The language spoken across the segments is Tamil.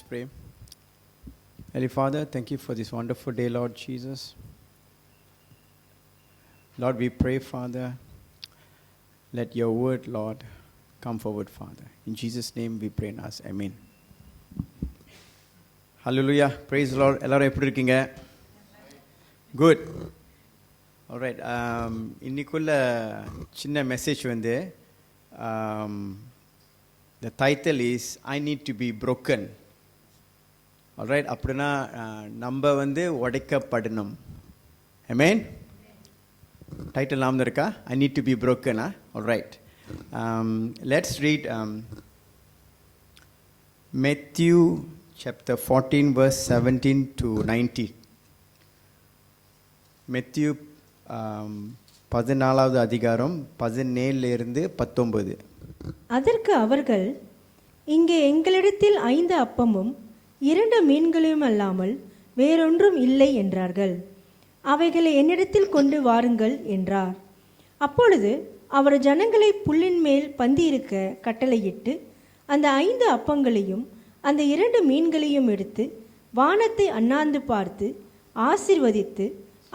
pray. Heavenly Father, thank you for this wonderful day, Lord Jesus. Lord, we pray, Father, let your word, Lord, come forward, Father. In Jesus' name we pray and ask. Amen. Hallelujah. Praise the Lord. எல்லாரும் எப்படி இருக்கீங்க? Good. All right. இன்னைக்குள்ள சின்ன மெசேஜ் வந்து the title is I need to be broken. All right. அப்படின்னா நம்ம வந்து உடைக்கப்படணும். Amen. டைட்டில் நாம இருக்கா? I need to be broken. All right. Let's read Matthew chapter 14 verse 17 to 19. Matthew 14வது அதிகாரம் 17 இருந்து 19. அதற்கு அவர்கள், இங்கே எங்களிடத்தில் 5 அப்பமும் 2 மீன்களையும் அல்லாமல் வேறொன்றும் இல்லை என்றார்கள். அவைகளை என்னிடத்தில் கொண்டு வாருங்கள் என்றார். அப்பொழுது அவர் ஜனங்களை புல்லின் மேல் பந்தியிருக்க கட்டளையிட்டு அந்த 5 அப்பங்களையும் அந்த 2 மீன்களையும் எடுத்து வானத்தை அண்ணாந்து பார்த்து ஆசீர்வதித்து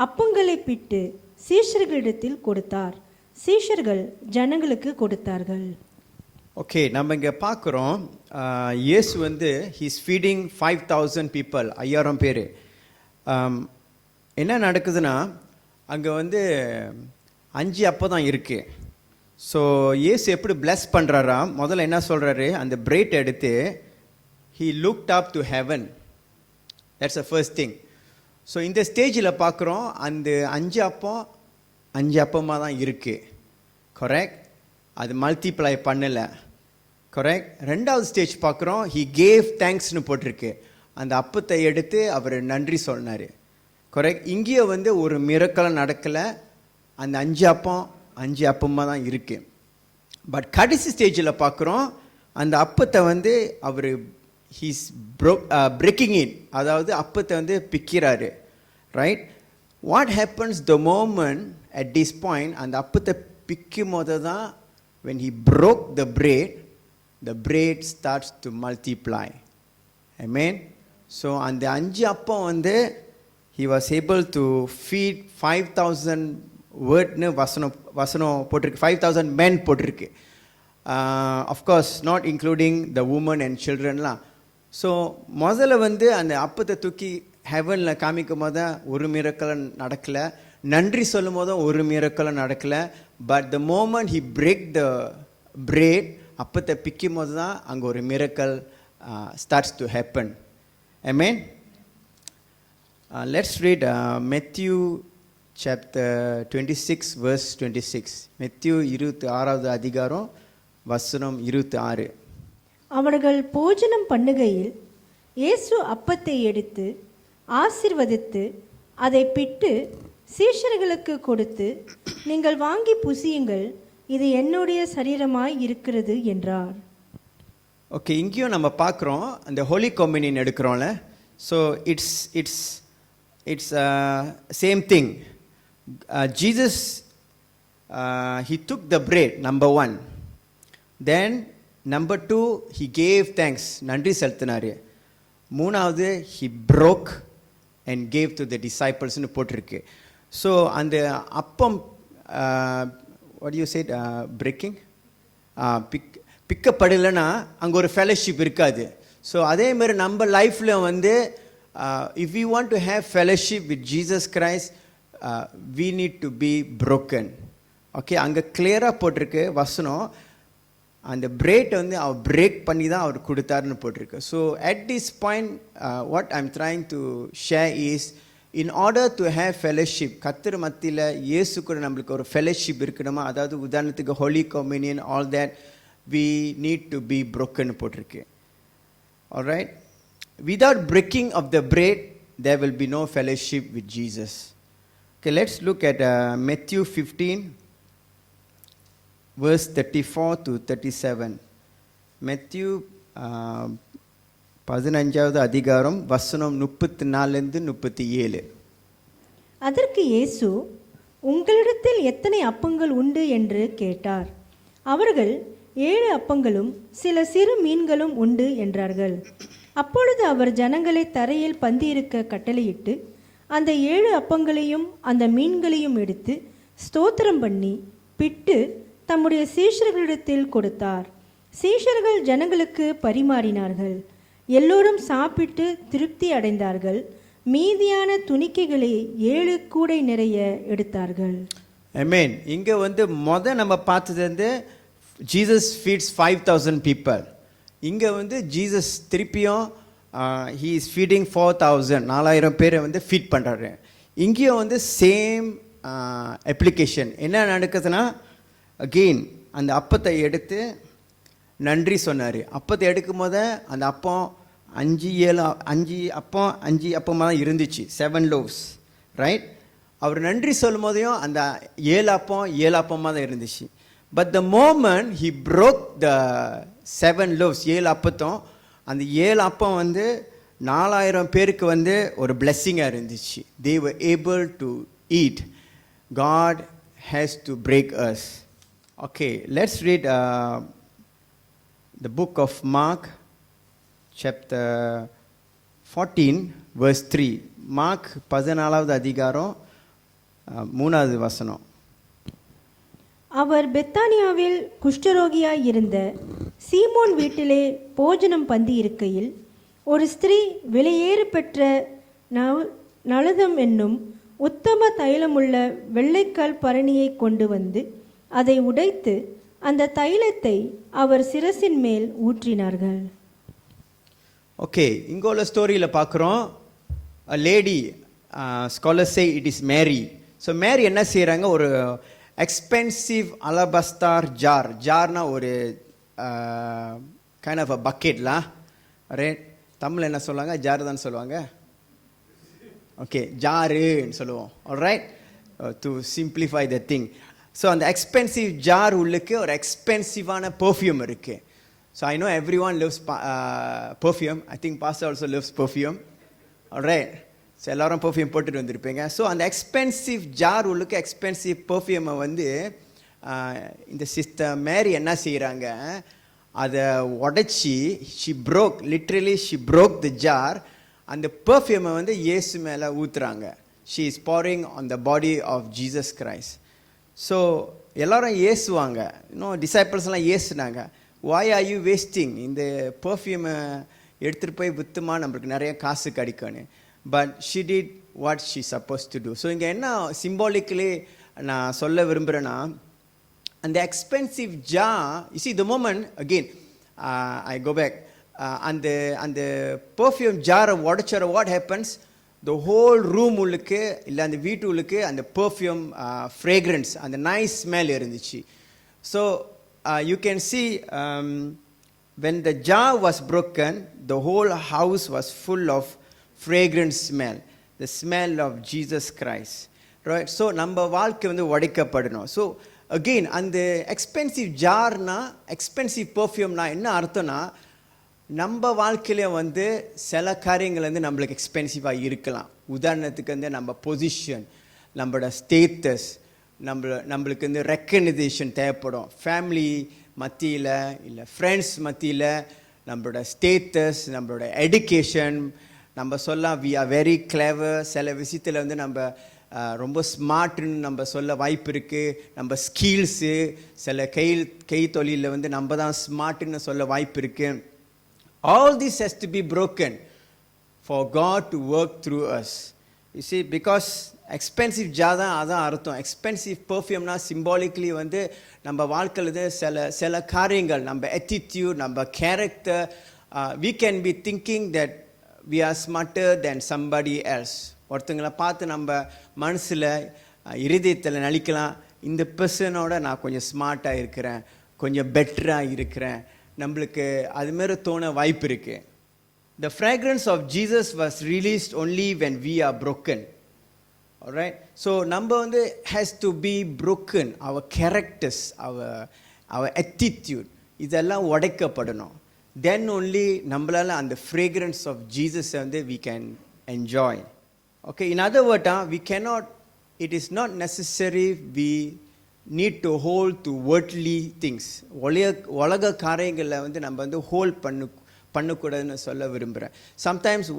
அப்பங்களை பிட்டு சீஷர்களிடத்தில் கொடுத்தார். சீஷர்கள் ஜனங்களுக்கு கொடுத்தார்கள். ஓகே, நம்ம இங்கே பார்க்குறோம் இயேசு வந்து ஹீஸ் ஃபீடிங் 5,000 பீப்புள், 5000 பேர். என்ன நடக்குதுன்னா அங்கே வந்து 5 அப்போ தான் இருக்குது. ஸோ இயேசு எப்படி பிளஸ் பண்ணுறாரா, முதல்ல என்ன சொல்கிறாரு, அந்த பிரெட் எடுத்து he looked up to heaven. That's the first thing. So இந்த ஸ்டேஜில் பார்க்குறோம் அந்த 5 அப்பமாக தான் இருக்குது. கரெக்ட். அது மல்டிப்ளை பண்ணலை. கரெக்ட். ரெண்டாவது ஸ்டேஜ் பார்க்குறோம் he gave thanksனு போட்டிருக்கு. அந்த அப்பத்தை எடுத்து அவர் நன்றி சொன்னார். கரெக்ட். இங்கேயே வந்து ஒரு மிரக்கலம் நடக்கலை. அந்த 5 அப்பமாக தான் இருக்குது. பட் கடைசி ஸ்டேஜில் பார்க்குறோம் அந்த அப்பத்தை வந்து அவர் ஹீஸ் பிரேக்கிங் இட், அதாவது அப்பத்தை வந்து பிக்கிறாரு. Right. What happens the moment at this point, அந்த அப்பத்தை பிக்கும் போது தான் when he broke the bread starts to multiply. Amen. So அந்த 5 அப்பம் வந்து he was able to feed 5,000 வேர்ட்னு வசனம் போட்டிருக்கு. 5,000 men போட்டிருக்கு. Of course not including the women and childrenலாம். ஸோ முதல்ல வந்து அந்த அப்பத்தை தூக்கி ஹெவனில் காமிக்கும் போது தான் ஒரு மிரக்கலும் நடக்கலை. நன்றி சொல்லும் போதும் ஒரு மிரக்கலும் நடக்கலை. But the moment he break the bread, அப்பத்தை பிக்கும் போது தான் அங்கே ஒரு miracle starts to happen. Amen. Let's read Matthew chapter 26 verse 26. Matthew 26வது அதிகாரம் வசனம் 26. அவர்கள் போஜனம் பண்ணுகையில் இயேசு அப்பத்தை எடுத்து ஆசீர்வதித்து அதை பிட்டு சீஷர்களுக்கு கொடுத்து, நீங்கள் வாங்கி புசியுங்கள், இது என்னுடைய சரீரமாய் இருக்கிறது என்றார். ஓகே, இங்கேயும் நம்ம பார்க்குறோம் அந்த ஹோலி கம்யூனியன் எடுக்கிறோம்ல. So it's same thing. Jesus he took the bread, number 1. Then number 2 he gave thanks, நன்றி செலுத்தினார். 3வது he broke and gave to the disciplesனு போட்டிருக்கு. ஸோ அந்த அப்பம் what do you say, breaking, பிக்கப்படலைன்னா அங்கே ஒரு ஃபெலோஷிப் இருக்காது. ஸோ அதே மாதிரி நம்ம லைஃப்பில் வந்து if we want to have fellowship with Jesus Christ, we need to be broken. Okay, அங்கே கிளியராக போட்டிருக்கு வசனம், அந்த பிரெட் வந்து அவர் பிரேக் பண்ணி தான் அவர் கொடுத்தாருன்னு போட்டிருக்கு. So at this point what I am trying to share is, in order to have fellowship, கர்த்தர் மத்தியில் இயேசு கூட நம்மளுக்கு ஒரு ஃபெலோஷிப் இருக்கணுமா, அதாவது உதாரணத்துக்கு Holi communion, all that we need to be broken போட்டிருக்கு. All right. Without breaking of the bread, there will be no fellowship with Jesus. Okay, let's look at Matthew 15 verse 34 to 37. Matthew 15வது அதிகாரம் வசனம் 34 இருந்து 37. அதற்கு இயேசு, உங்களிடத்தில் எத்தனை அப்பங்கள் உண்டு என்று கேட்டார். அவர்கள் 7 அப்பங்களும் சில சிறு மீன்களும் உண்டு என்றார்கள். அப்பொழுது அவர் ஜனங்களை தரையில் பந்தியிருக்க கட்டளையிட்டு அந்த 7 அப்பங்களையும் அந்த மீன்களையும் எடுத்து ஸ்தோத்திரம் பண்ணி பிட்டு தம்முடைய சீஷர்களிடத்தில் கொடுத்தார். சீஷர்கள் ஜனங்களுக்கு பரிமாறினார்கள். எல்லோரும் சாப்பிட்டு திருப்தி அடைந்தார்கள். மீதியான துணிக்கைகளை 7 கூடை நிறைய எடுத்தார்கள். ஆமென். இங்க வந்து நம்ம பார்த்தது வந்து ஜீசஸ் ஃபீட்ஸ் 5000 people. இங்க வந்து ஜீசஸ் திருப்பியும் he is feeding 4000 பேரை வந்து ஃபீட் பண்றாரு. இங்கேயும் வந்து சேம் அப்ளிகேஷன் என்ன நடக்குதுன்னா, அகெயின் அந்த அப்பத்தை எடுத்து நன்றி சொன்னார். அப்பத்தை எடுக்கும் போது அந்த அப்பம் 5 அப்பமாக தான் இருந்துச்சு, 7 loaves, ரைட்? அவர் நன்றி சொல்லும் போதையும் அந்த 7 அப்பமாக தான் இருந்துச்சு. But the moment he broke the 7 loaves, 7 அப்பத்தும், அந்த 7 அப்பம் வந்து 4000 பேருக்கு வந்து ஒரு பிளெஸ்ஸிங்காக இருந்துச்சு. they were able to eat. God has to break us. Okay, let's read the book of Mark chapter 14 verse 3. Mark 14வது அதிகாரம் 3வது வசனம். அவர் பெத்தானியாவில் குஷ்டரோகியாய் இருந்த சீமோன் வீட்டிலே போஜனம் பந்தி இருக்கையில் ஒரு ஸ்திரீ விலையேறு பெற்ற நளுதம் என்னும் உத்தம தைலமுள்ள வெள்ளைக்கல் பரணியை கொண்டு வந்து அதை உடைத்து அந்த தைலத்தை அவர் சிரசின் மேல் ஊற்றினார்கள். ஓகே, இங்கே உள்ள ஸ்டோரியில் பார்க்குறோம், a lady, scholars say it is Mary. So Mary என்ன செய்கிறாங்க, ஒரு எக்ஸ்பென்சிவ் அலபஸ்டார் ஜார்னா ஒரு கைண்ட் ஆஃப் அ பக்கெட்லாம், ரைட்? தமிழ் என்ன சொல்லுவாங்க, ஜார் தான் சொல்லுவாங்க. ஓகே, ஜாருன்னு சொல்லுவோம், alright, to simplify the thing. So அந்த எக்ஸ்பென்சிவ் ஜார் உள்ளுக்கு ஒரு எக்ஸ்பென்சிவான பெர்ஃப்யூம் இருக்குது. So I know everyone loves perfume. I think pastor also loves perfume, alright? So எல்லோரும் பெர்ஃப்யூம் போட்டுட்டு வந்திருப்பீங்க. ஸோ அந்த எக்ஸ்பென்சிவ் ஜார் உள்ளுக்கு எக்ஸ்பென்சிவ் பெர்ஃப்யூமை வந்து இந்த சிஸ்டர் மேரி என்ன செய்கிறாங்க, அதை உடச்சி literally she broke the jar. அந்த பெர்ஃப்யூமை வந்து இயேசு மேலே ஊற்றுறாங்க. She is pouring on the body of Jesus Christ. So எல்லோரும் ஏசுவாங்க, இன்னும் டிசைபிள்ஸ்லாம் ஏசுனாங்க, why are you wasting, இந்த பெர்ஃப்யூமை எடுத்துகிட்டு போய் விற்றுமா, நம்மளுக்கு நிறைய காசு கிடைக்கும்னு. But she did what she supposed to do. So இங்கே என்ன சிம்பாலிக்கலி நான் சொல்ல விரும்புகிறேன்னா, அந்த expensive you see the moment again I go back, அந்த perfume ஜாரை உடைச்சற what happens, the whole room உள்ளுக்கு இல்லை அந்த வீட்டு உள்ளுக்கு அந்த பெர்ஃப்யூம் ஃப்ரேக்ரன்ஸ், அந்த நைஸ் ஸ்மெல் இருந்துச்சு. So you can see when the jar was broken, the whole house was full of fragrant smell, the smell of Jesus Christ, right? So நம்ம வாழ்க்கை வந்து உடைக்கப்படணும். ஸோ அகெயின் அந்த எக்ஸ்பென்சிவ் ஜார்னா, எக்ஸ்பென்சிவ் பெர்ஃப்யூம்னா என்ன அர்த்தம்னா, நம்ம வாழ்க்கையில வந்து சில காரியங்கள் வந்து நம்மளுக்கு எக்ஸ்பென்சிவாக இருக்கலாம். உதாரணத்துக்கு வந்து நம்ம பொசிஷன், நம்மளோட ஸ்டேட்டஸ், நம்மளுக்கு வந்து ரெக்கக்னைசேஷன் தேவைப்படும். ஃபேமிலி மத்தியில் இல்லை ஃப்ரெண்ட்ஸ் மத்தியில் நம்மளோட ஸ்டேட்டஸ், நம்மளோட எடுகேஷன், நம்ம சொல்லலாம் வி ஆர் வெரி கிளவர். சில விஷயத்தில் வந்து நம்ம ரொம்ப ஸ்மார்ட்னு நம்ம சொல்ல வாய்ப்பு இருக்குது. நம்ம ஸ்கில்ஸு, சில கை தொழிலில் வந்து நம்ம தான் ஸ்மார்ட்னு சொல்ல வாய்ப்பு இருக்குது. All this has to be broken for God to work through us. You see, because expensive jar தான் அதான் அர்த்தம். எக்ஸ்பென்சிவ் பெர்ஃப்யூம்னா சிம்பாலிக்கலி வந்து நம்ம வாழ்க்கையில் சில காரியங்கள், நம்ம attitude, நம்ம character, we can be thinking that we are smarter than somebody else. ஒருத்தங்களை பார்த்து நம்ம மனசில் இருதயத்தில் நடிக்கலாம், இந்த பர்சனோட நான் கொஞ்சம் ஸ்மார்ட்டாக இருக்கிறேன், கொஞ்சம் பெட்டராக இருக்கிறேன், நம்மளுக்கு அதுமாரி தோண வாய்ப்பு இருக்கு. The fragrance of Jesus was released only when we are broken. Alright? So நம்ம வந்து has to be broken. Our characters, our attitude, இதெல்லாம் உடைக்கப்படணும். Then only நம்மளால அந்த fragrance of Jesus வந்து we can enjoy. Okay, in other words, we cannot, it is not necessary we need to hold to worldly things. உலக காரியங்களில் வந்து நம்ம வந்து ஹோல்ட் பண்ணக்கூடாதுன்னு சொல்ல விரும்புகிறேன். சம்டைம்ஸ்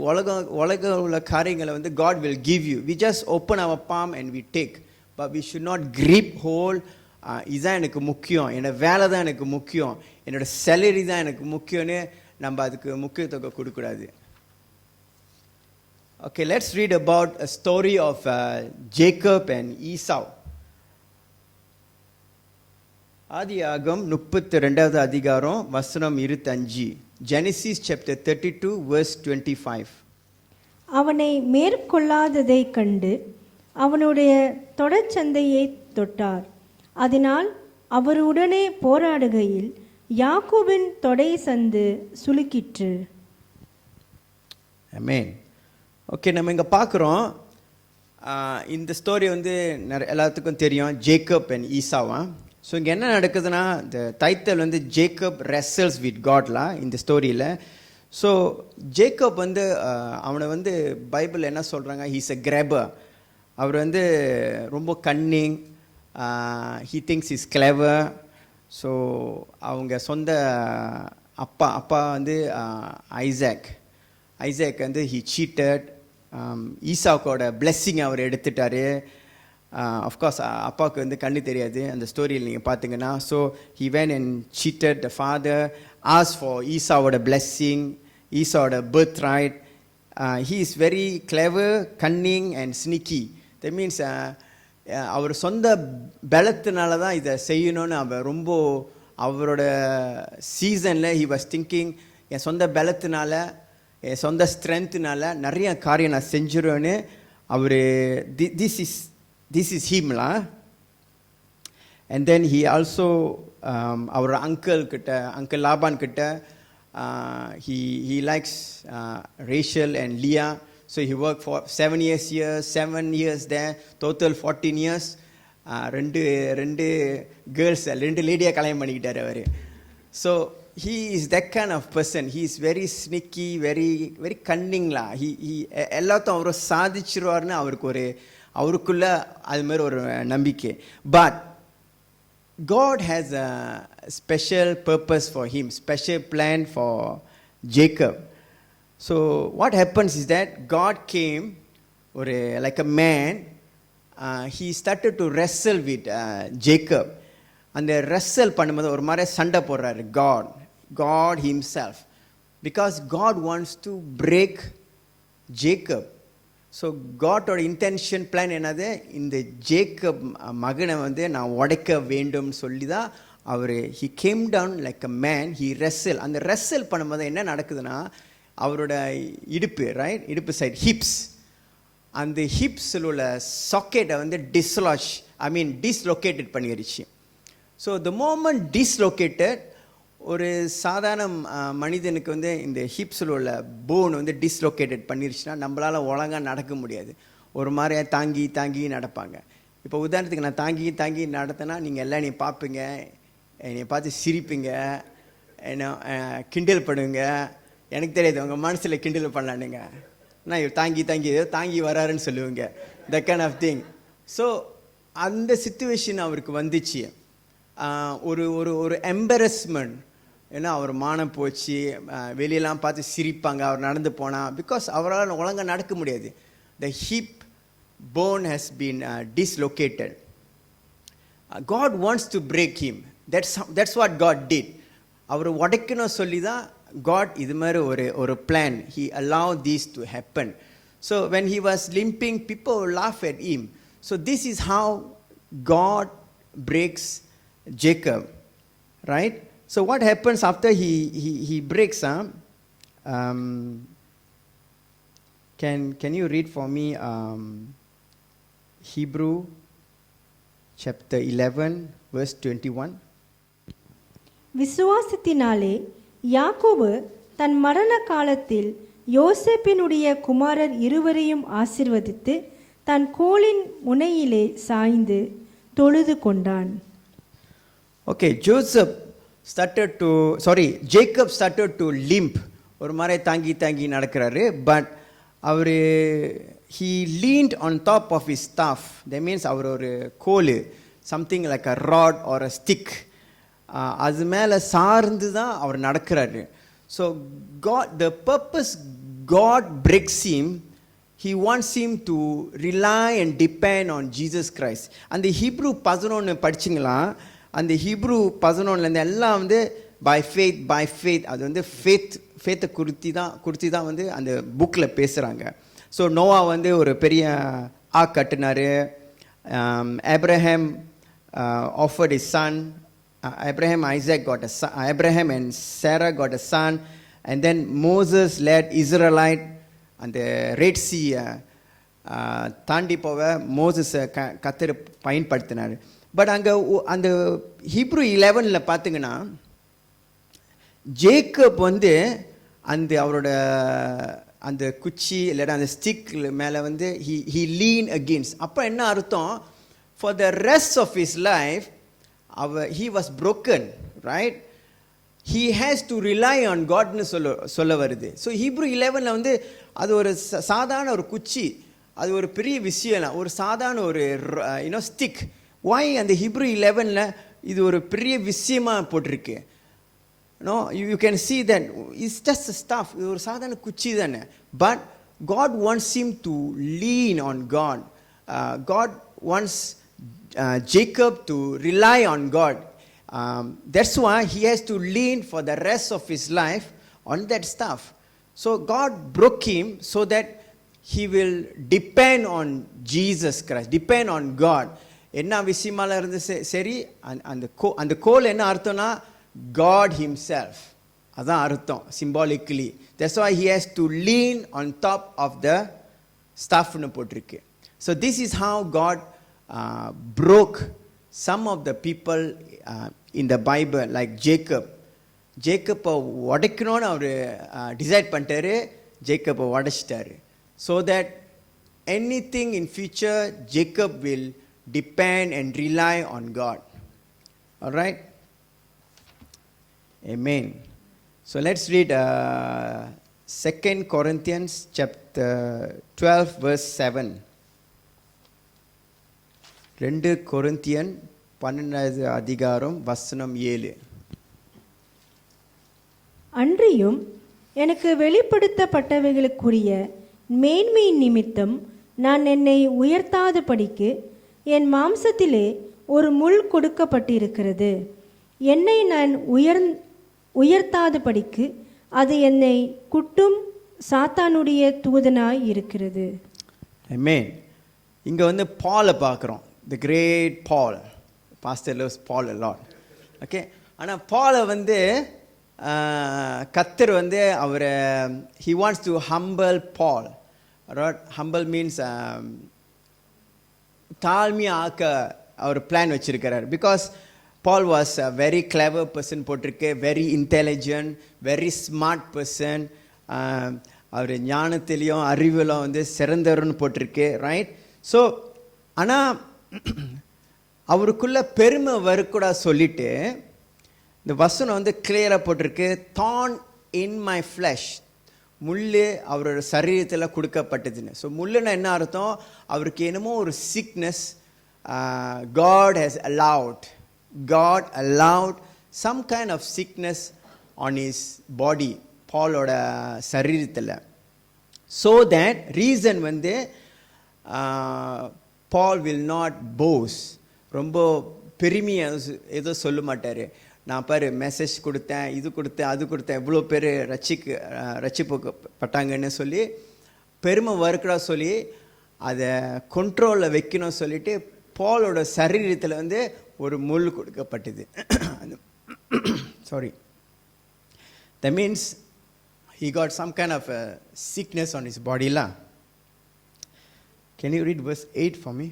உலக உள்ள காரியங்களை வந்து God will give you. We just open our palm and we take. But we should not grip hold. இதுதான் எனக்கு முக்கியம், என்னோட வேலை தான் எனக்கு முக்கியம், என்னோட சேலரி தான் எனக்கு முக்கியம்னு நம்ம அதுக்கு முக்கியத்துவம் கொடுக்கக்கூடாது. Okay, let's read about a story of Jacob and Esau. ஆதியாகமம் 32வது அதிகாரம் வசனம் 25. Genesis chapter 32 verse 25. அவனை மேற்கொள்ளாததை கண்டு அவனுடைய தொடர்ச்சந்தையை தொட்டார். அதனால் அவருடனே போராடுகையில் யாக்கோபின் தொடை சந்து சுளுக்கிற்று. ஆமென். ஓகே, நம்ம இங்கே பார்க்குறோம், இந்த ஸ்டோரி வந்து எல்லாத்துக்கும் தெரியும், ஜேக்கப் அண்ட் ஈசாவா. ஸோ இங்கே என்ன நடக்குதுன்னா, இந்த டைட்டில் வந்து ஜேக்கப் ரெசல்ஸ் வித் காட்லாம் இந்த ஸ்டோரியில். ஸோ ஜேக்கப் வந்து அவனை வந்து பைபிள் என்ன சொல்கிறாங்க, ஹீஸ் அ கிராபர். அவர் வந்து ரொம்ப cunning, he thinks is clever. So அவங்க சொந்த அப்பா வந்து ஐசாக் வந்து ஹி சீட்டட். ஈசாக்கோட பிளெஸ்ஸிங் அவர் எடுத்துட்டார். அஃப்கோர்ஸ் அப்பாவுக்கு வந்து கண்ணு தெரியாது, அந்த ஸ்டோரியில் நீங்கள் பார்த்தீங்கன்னா. So he went and cheated the father, as for ஈசாவோட பிளெஸ்ஸிங், ஈசாவோட birthright. He is very clever, cunning and sneaky. That means அவர் சொந்த பலத்தினால தான் இதை செய்யணும்னு அவர் ரொம்ப அவரோட சீசனில் ஹி வாஸ் திங்கிங், என் சொந்த பலத்தினால, என் சொந்த ஸ்ட்ரென்த்துனால நிறைய காரியம் நான் செஞ்சிருவேன்னு அவர் திஸ் இஸ் ஹீம்லா. அண்ட் தென் ஹி ஆல்சோ அவரோட அங்கிள் லாபான் கிட்ட he likes Rachel and Leah. So he worked for 7 years there, total 14 years. ரெண்டு கேர்ள்ஸ், 2 லேடியை கல்யாணம் பண்ணிக்கிட்டார் அவர். So he is that kind of person. He is very sneaky, very cunning-லா. he எல்லாத்தையும் அவர் சாதிச்சிருவார்னு அவருக்குள்ள அது மாதிரி ஒரு நம்பிக்கை. But God has a special purpose for him, special plan for Jacob. So what happens is that God came, or like a man, he started to wrestle with Jacob. And the wrestle பண்ணும்போது ஒரு மாதிரி சண்டை போடுறாரு God himself, because God wants to break Jacob. So காட்டோட இன்டென்ஷன் பிளான் என்னது, இந்த ஜேக்கப் மகனை வந்து நான் உடைக்க வேண்டும் சொல்லி தான் அவர் he came down like a man, he wrestle. அந்த ரெசல் பண்ணும்போது என்ன நடக்குதுன்னா, அவரோட இடுப்பு சைட் ஹிப்ஸ், அந்த ஹிப்ஸில் உள்ள சாக்கெட்டை வந்து டிஸ்லொகேட்டட் பண்ணிடுச்சு. ஸோ த மோமெண்ட் டிஸ்லொகேட்டட், ஒரு சாதாரண மனிதனுக்கு வந்து இந்த ஹிப்ஸில் உள்ள போன் வந்து டிஸ்லொகேட்டட் பண்ணிருச்சுன்னா நம்மளால் ஒழுங்காக நடக்க முடியாது, ஒரு மாதிரியாக தாங்கி நடப்பாங்க. இப்போ உதாரணத்துக்கு நான் தாங்கி நடத்தினா நீங்கள் எல்லாம் நீ பார்ப்பீங்க, என்னை பார்த்து சிரிப்பீங்க, என்ன கிண்டல் பண்ணுவீங்க. எனக்கு தெரியாது உங்கள் மனசில் கிண்டல் பண்ணலானுங்க, நான் தாங்கி வராருன்னு சொல்லுவீங்க, that kind of thing. So அந்த சிச்சுவேஷன் அவருக்கு வந்துச்சு. ஒரு எம்பரஸ்மெண்ட், ஏன்னா அவர் மானம் போச்சு, வெளியெல்லாம் பார்த்து சிரிப்பாங்க அவர் நடந்து போனால், பிகாஸ் அவரால் ஒழுங்காக நடக்க முடியாது. The hip bone has been dislocated. God wants to break him. That's what God did. அவர் உடைக்கணும் சொல்லி தான் காட் இது மாதிரி ஒரு plan, he allow these to happen. So when he was limping, people laugh at him. So this is how God breaks Jacob, right? So what happens after he breaks? Can you read for me Hebrew chapter 11 verse 21? விசுவாசத்தினாலே யாக்கோபு தன் மரண காலத்தில் யோசேப்பினுடைய குமாரர் இருவரையும் ஆசீர்வதித்து தன் கோலின் முனையிலே சாய்ந்து தொழுது கொண்டான். Okay, Jacob started to limp. ஒரு மாதிரி தாங்கி நடக்கிறாரு. பட் அவர் he leaned on top of his staff. That means அவர் ஒரு கோல், something like a rod or a stick, அது மேலே சார்ந்து தான் அவர் நடக்கிறாரு. So God, the purpose God breaks him, he wants him to rely and depend on Jesus Christ. அந்த ஹீப்ரூ 11 படிச்சிங்களா, அந்த ஹீப்ரூ 11லேருந்து எல்லாம் வந்து by faith அது வந்து ஃபேத்தை குறித்து தான் வந்து அந்த புக்கில் பேசுகிறாங்க. ஸோ நோவா வந்து ஒரு பெரிய கட்டினார். Abraham offered his son. Abraham and Sarah got a son, and then Moses led Israelite அந்த ரெட் சி தாண்டி போக மோசஸை கத்தர் பயன்படுத்தினார். பட் அங்கே அந்த ஹீப்ரூ 11 பார்த்தீங்கன்னா ஜேக்கப் வந்து அந்த அவரோட அந்த குச்சி இல்லைன்னா அந்த ஸ்டிக் மேலே வந்து he lean against. அப்போ என்ன அர்த்தம்? For the rest of his life he was broken, right? He has to rely on God னு சொல்ல வருது. ஸோ ஹீப்ரூ 11 வந்து அது ஒரு சாதாரண ஒரு குச்சி, அது ஒரு பெரிய விஷயம், ஒரு சாதாரண ஒரு ஸ்டிக். வாய் அந்த ஹீப்ரூ 11 இது ஒரு பெரிய விஷயமா போட்டிருக்கு. No, you can see that it's just a stuff. இது ஒரு சாதாரண குச்சி தானே. But God wants him to lean on God. God wants Jacob to rely on God. That's why he has to lean for the rest of his life on that stuff. So God broke him so that he will depend on Jesus Christ, depend on God. என்ன விஷயமால இருந்து சரி, அந்த கோல் என்ன அர்த்தம்னா God himself. அதான் அர்த்தம் symbolically. That's why he has to lean on top of the stuffனு போட்டிருக்கு. So this is how God broke some of the people in the Bible, like ஜேக்கப்பை உடைக்கணும்னு அவர் டிசைட் பண்ணிட்டாரு, ஜேக்கப்பை உடைச்சிட்டாரு. So that anything in future Jacob will depend and rely on God. All right? Amen. So let's read 2 Corinthians chapter 12 verse 7. 2 Corinthian 12 அதிகாரம் வசனம் 7. அன்றியும் எனக்கு வெளிப்படுத்தப்பட்டவைகளுக்குரிய மேன்மை நிமித்தம் நான் என்னை உயர்த்தாதபடிக்கு என் மாம்சத்திலே ஒரு முள் கொடுக்கப்பட்டிருக்கிறது. என்னை நான் உயர்த்தாதபடிக்கு அது என்னை குட்டும் சாத்தானுடைய தூதனாய் இருக்கிறது. ஆமென். இங்க வந்து பாலை பார்க்குறோம். The great Paul. Pastor loves Paul a lot. Okay. ஆனால் பாலை வந்து கத்தர் வந்து அவரை he wants to humble Paul. Right? Humble means தாழ்மையாக ஆக்க அவர் பிளான் வச்சிருக்கிறார். Because Paul was a very clever person போட்டிருக்கு, very intelligent, very smart person. அவர் ஞானத்திலையும் அறிவிலும் வந்து சிறந்தவர்னு போட்டிருக்கு, ரைட்? ஸோ ஆனால் அவருக்குள்ள பெருமை வரக்கூடாது சொல்லிட்டு இந்த வசனம் வந்து கிளியராக போட்டிருக்கு, தார்ன் இன் மை ஃப்ளஷ், முள்ளு அவரோட சரீரத்தில் கொடுக்கப்பட்டதுன்னு. ஸோ முள்ளுன்னா என்ன அர்த்தம்? அவருக்கு என்னமோ ஒரு sickness God allowed some kind of sickness on his body, பாலோட சரீரத்தில். So that reason வந்து Paul will not boast. ரொம்ப பெருமையாக ஏதோ சொல்ல மாட்டார். நான் பாரு மெசேஜ் கொடுத்தேன், இது கொடுத்தேன், அது கொடுத்தேன், எவ்வளோ பேர் ரட்சிக்கப்பட்டாங்கன்னு சொல்லி பெருமை வரக்கூடா சொல்லி அதை கண்ட்ரோலில் வைக்கணும்னு சொல்லிட்டு பாலோட சரீரத்தில் வந்து ஒரு முள் கொடுக்கப்பட்டது. Sorry. That means he got some kind of a sickness on his body la. Can you read verse 8 for me?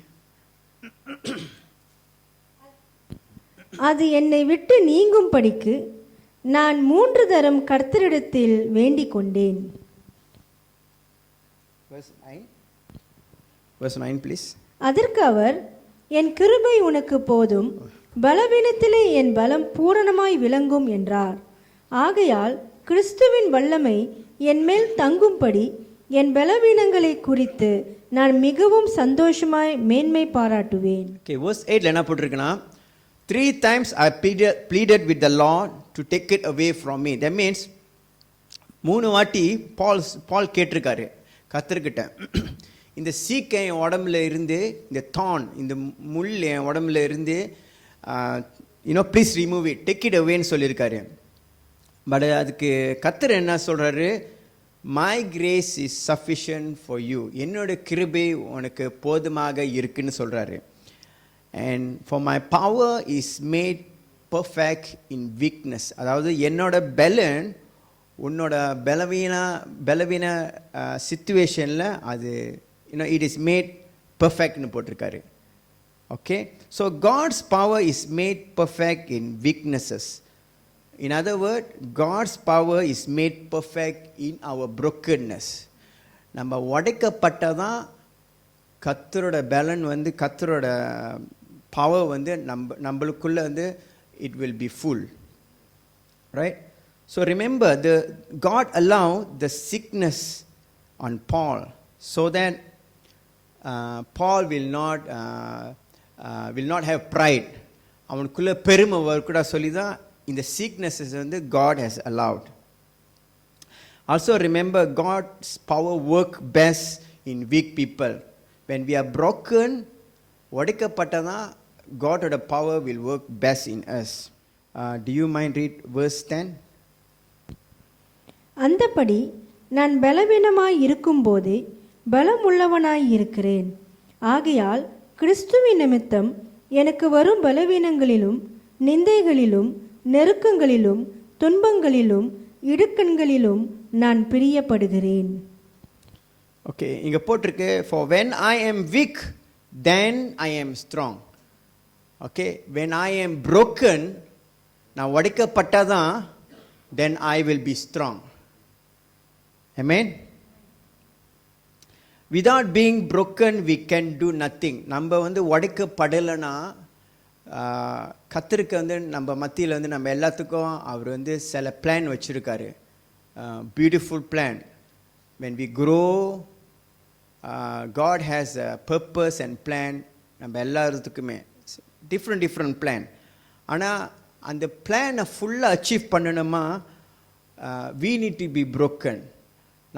அது என்னை விட்டு நீங்கும்படிக்கு நான் 3 தரம் கர்த்தரிடத்தில் வேண்டிக் கொண்டேன். Verse 9 please. அதற்கு அவர், என் கிருபை உனக்கு போதும், பலவீனத்திலே என் பலம் பூரணமாய் விளங்கும் என்றார். ஆகையால் கிறிஸ்துவின் வல்லமை என் மேல் தங்கும்படி என் பலவீனங்களை குறித்து நான் மிகவும் சந்தோஷமாய் மேன்மை பாராட்டுவேன். Okay, verse 8 என்ன போட்டிருக்குன்னா, 3 times I pleaded with the Lord to take it away from me. That means 3 வாட்டி பால் கேட்டிருக்காரு கர்த்தர்கிட்ட, இந்த சீக்கை என் உடம்புல இருந்து, இந்த தான், இந்த முள் என் உடம்புல இருந்து please remove it, take it அவேன்னு சொல்லியிருக்காரு. பட் அதுக்கு கர்த்தர் என்ன சொல்கிறாரு, my grace is sufficient for you, என்னோட கிருபை உனக்கு போதுமாக இருக்குன்னு சொல்கிறாரு. And for my power is made perfect in weakness, அதாவது என்னோட பலன் உன்னோட பலவீன சிச்சுவேஷனில் அது இட் இஸ் மேட் பர்ஃபெக்ட்னு போட்டிருக்காரு. Okay, so God's power is made perfect in weaknesses. In other word, God's power is made perfect in our brokenness. நம்ம உடைக்கப்பட்டதான் கர்த்தரோட பலன் வந்து, கர்த்தரோட பவர் வந்து நம்மளுக்குள்ளே வந்து it will be full, right? So remember, God allowed the sickness on Paul so that Paul will not have pride. அவனுக்குள்ள பெருமை வரக்கூட சொல்லி தான் இந்த sicknesses வந்து God has allowed. Also remember, God's power work best in weak people. When we are broken, உடைக்கப்பட்டதான் God's power will work best in us. Do you mind read verse 10? அந்தபடி நான் பலவீனமாய் இருக்கும்போது பலமுள்ளவனாய் இருக்கிறேன். ஆகையால் கிறிஸ்துவின் நிமித்தம் எனக்கு வரும் பலவீனங்களிலும் நிந்தைகளிலும் நெருக்கங்களிலும் துன்பங்களிலும் இடுக்கண்களிலும் நான் பிரியப்படுகிறேன். ஓகே, இங்க போட்டிருக்கு, for when I am weak then I am strong. Okay, when I am broken, நான் உடைக்கப்பட்டதான், then I will be strong. Amen. Without being broken we can do nothing. நம்ம வந்து உடைக்கப்படலைன்னா, கர்த்தருக்கு வந்து நம்ம மத்தியில் வந்து நம்ம எல்லாத்துக்கும் அவர் வந்து சில பிளான் வச்சுருக்காரு, beautiful plan. when we grow, God has a purpose and plan. நம்ம எல்லாத்துக்குமே டிஃப்ரெண்ட் பிளான். ஆனால் அந்த பிளானை ஃபுல்லாக அச்சீவ் பண்ணணுமா, we need to be broken.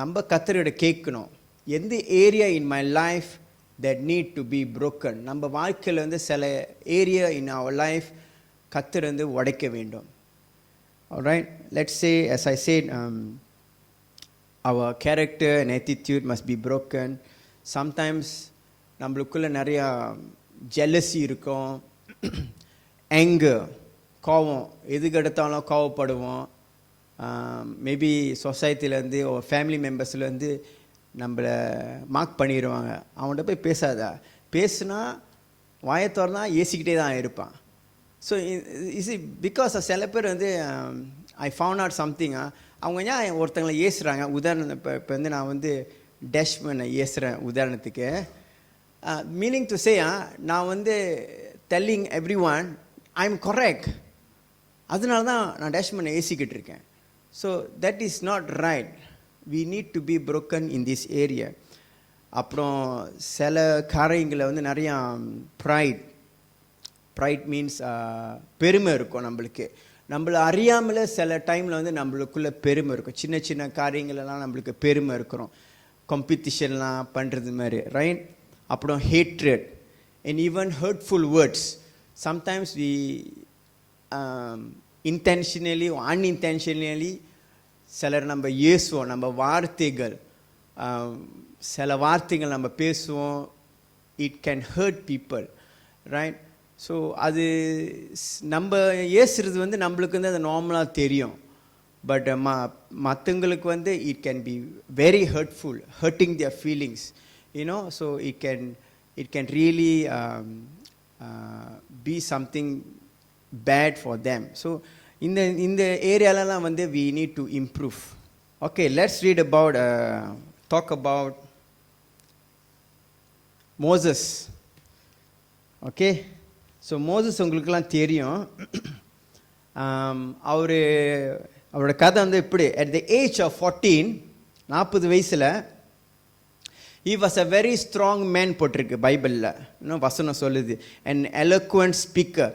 நம்ம கர்த்தரோட கேட்கணும், எந்த area in my life that need to be broken. நம்ம வாழ்க்கையில் வந்து சில ஏரியா இன் அவர் லைஃப் கர்த்தர் வந்து உடைக்க வேண்டும். Alright, let's say, as I said, our character and attitude must be broken. Sometimes நம்மளுக்குள்ள நிறையா jealousy இருக்கும், anger, கோவம், எதுக்கு எடுத்தாலும் கோவப்படுவோம். மேபி சொசைட்டிலேருந்து ஒரு ஃபேமிலி மெம்பர்ஸ்லேருந்து நம்மளை மார்க் பண்ணிடுவாங்க, அவன்கிட்ட போய் பேசாதா, பேசுனா வாயை திறந்தா ஏசிக்கிட்டே தான் இருப்பான். ஸோ இஸ் பிகாஸ் சில பேர் வந்து ஐ ஃபவுண்ட் அவுட் சம்திங், அவங்க ஏன் ஒருத்தங்களை ஏசுகிறாங்க. உதாரணம், இப்போ வந்து நான் வந்து டேஷ்மேனை ஏசுகிறேன் உதாரணத்துக்கு, மீனிங் டு சே, நான் வந்து telling every one I am correct, அதனால தான் நான் டேஷ்மேனை ஏசிக்கிட்டு இருக்கேன். So that is not right. we need to be broken in this area. அப்புறம் சில காரியங்களை வந்து நிறையா ப்ரைட் மீன்ஸ் பெருமை இருக்கும் நம்மளுக்கு. நம்மளை அறியாமல் சில டைமில் வந்து நம்மளுக்குள்ளே பெருமை இருக்கும், சின்ன சின்ன காரியங்களெல்லாம் நம்மளுக்கு பெருமை இருக்கிறோம், காம்படிஷன்லாம் பண்ணுறது மாதிரி, ரைட்? அப்புறம் hatred and even hurtful words. Sometimes we intentionally or unintentionally சிலர் நம்ம ஏசுவோம், நம்ம வார்த்தைகள், சில வார்த்தைகள் நம்ம பேசுவோம், it can hurt people, right? So அது நம்ம ஏசுறது வந்து நம்மளுக்கு வந்து அது நார்மலாக தெரியும், பட் மற்றவங்களுக்கு வந்து it can be very hurtful, hurting their feelings, you know. So it can really be something bad for them. So இந்த ஏரியாலலாம் வந்து we need to improve. Okay, let's read about talk about Moses. Okay, so Moses உங்களுக்குலாம் தெரியும். அவரோட கதை வந்து இப்படி, at the age of 14, 40 வயசில், he was a very strong man போட்டிருக்கு பைபிளில், இன்னும் வசனம் சொல்லுது, an eloquent speaker.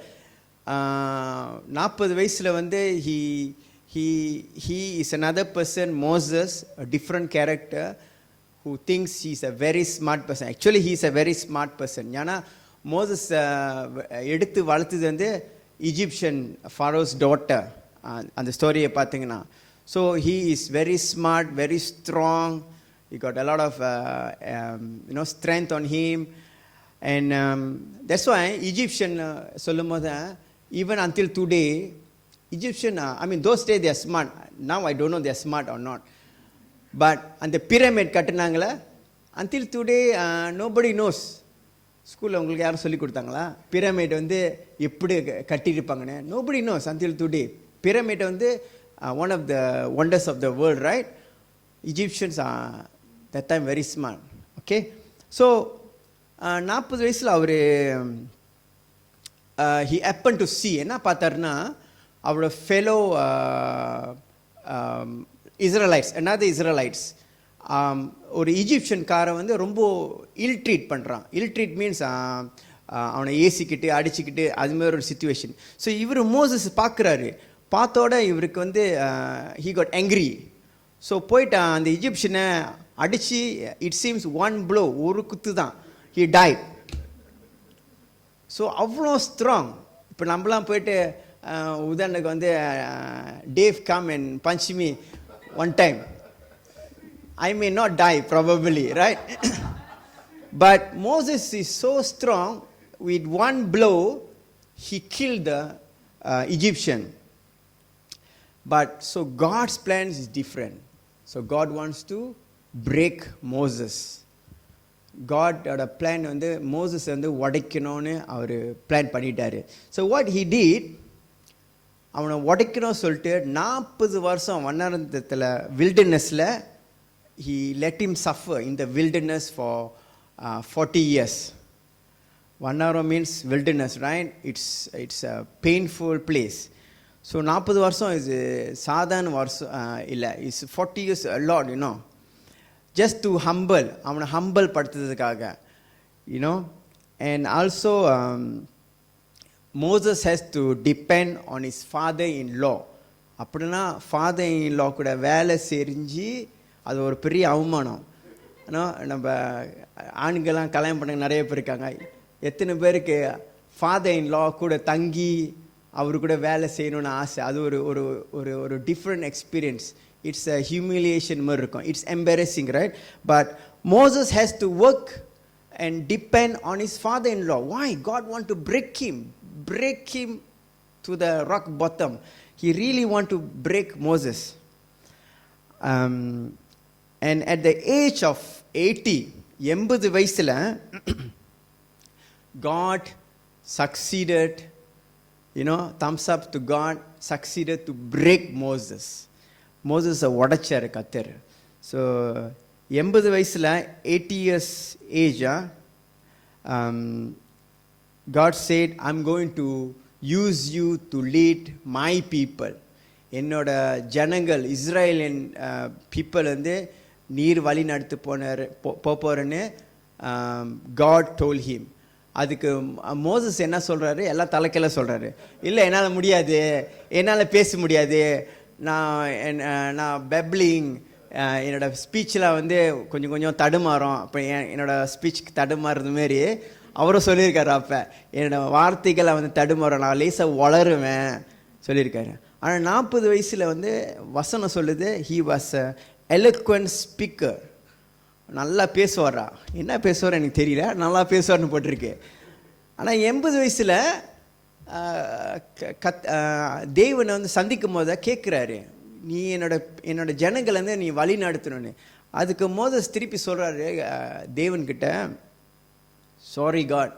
40 வயசில் வந்து he is another person, Moses, a different character, who thinks he's a very smart person. Actually, he is a very smart person. ஏன்னா மோசஸ் எடுத்து வளர்த்தது வந்து Egyptian Pharaoh's daughter. அந்த ஸ்டோரியை பார்த்தீங்கன்னா, so he is very smart, very strong. He got a lot of strength on him, and that's why Egyptian சொல்லும் போது, even until today Egyptian, those days they are smart. Now I don't know they are smart or not. But அந்த pyramid கட்டினாங்களே, until today nobody knows. ஸ்கூலில் உங்களுக்கு யாரும் சொல்லி கொடுத்தாங்களா பிரமிட் வந்து எப்படி கட்டியிருப்பாங்கன்னு? nobody knows until today. pyramid வந்து one of the wonders of the world, right? Egyptians are that time very smart. Okay, so 40 வயசில் அவர் he happened to see, என்ன பார்த்தாருன்னா, அவரோட ஃபெலோ இஸ்ரேலைட்ஸ், another இஸ்ரேலைட்ஸ், ஒரு ஈஜிப்ஷியன்காரை வந்து ரொம்ப இல்ட்ரீட் பண்ணுறான். இல்ட்ரீட் மீன்ஸ் அவனை ஏசிக்கிட்டு அடிச்சுக்கிட்டு அதுமாதிரி ஒரு சுச்சுவேஷன். ஸோ இவர் மோசஸ் பார்க்குறாரு, பார்த்தோட இவருக்கு வந்து he got angry. ஸோ போயிட்டு அந்த இஜிப்ஷியனை அடித்து, இட் சீம்ஸ் ஒன் ப்ளோ, ஒரு குத்து தான், he died. ஸோ அவ்வளோ ஸ்ட்ராங். இப்போ நம்மளாம் போயிட்டு உதாரணத்துக்கு வந்து Dave come and punch me one time, I may not die probably, right? But Moses is so strong, with one blow he killed the Egyptian. But so God's plans is different. So God wants to break Moses. God had a plan வந்து மோசஸ் வந்து உடைக்கணும்னு அவர் பிளான் பண்ணிட்டாரு. So what he did, அவனை உடைக்கணும்னு சொல்லிட்டு 40 வருஷம் வண்ணாரத்தில் வில்டர்னஸில் he let him suffer in the wilderness for 40 years. Vannara means wilderness, right? It's a painful place. So 40 வருஷம் is சாதாரண வருஷம் இல்லை, is 40 years a lot, you know. Just to humble, அவனை humble படுத்துறதுக்காக, you know. And also Moses has to depend on his father-in-law. அப்படின்னா father-in-law கூட வேலை செஞ்சு அது ஒரு பெரிய அவமானம். நம்ம ஆண்கள்லாம் கல்யாணம் பண்ண நிறைய பேர் இருக்காங்க. எத்தனை பேருக்கு ஃபாதர் இன் லா கூட தங்கி அவரு கூட வேலை செய்யணும்னு ஆசை? அது ஒரு ஒரு ஒரு ஒரு different experience. It's a humiliation மாதிரி இருக்கும். It's embarrassing, right? But Moses has to work and depend on his father in law. Why? God want to break him to the rock bottom. He really want to break Moses. And at the age of 80 வயசுல God succeeded, thumbs up to God, succeeded to break Moses. Moses உடைச்சார் கத்தர். ஸோ 80 வயசுல 80 years age, God said, I'm going to use you to lead my people. என்னோட ஜனங்கள் இஸ்ரேலியன் பீப்புள் வந்து நீர் வழி நடத்து போறேன்னு God told him. அதுக்கு மோசஸ் என்ன சொல்றாரு? எல்லாம் தலைக்கெல்லாம் சொல்றாரு. இல்லை, என்னால் முடியாது, என்னால் பேச முடியாது, நான் பெப்ளிங், என்னோட ஸ்பீச்சில் வந்து கொஞ்சம் தடுமாறும். அப்போ என்னோட ஸ்பீச்சுக்கு தடுமாறுறது மாரி அவரும் சொல்லியிருக்காரு. அப்போ என்னோட வார்த்தைகளை வந்து தடுமாறும், நான் லேசாக வளருவேன் சொல்லியிருக்காரு. ஆனால் 40 வயசில் வந்து வசனம் சொல்லுது, he was a eloquent speaker. நல்லா பேசுவாரா? என்ன பேசுவார் எனக்கு தெரியல, நல்லா பேசுவார்னு போட்டிருக்கு. ஆனால் 80 வயசில் தேவனை வந்து சந்திக்கும் போது கேட்குறாரு, நீ என்னோட ஜனங்களை வந்து நீ வழி நடத்தணும்னு. அதுக்கு மோசஸ் திருப்பி சொல்கிறாரு தேவன்கிட்ட, சாரி காட்,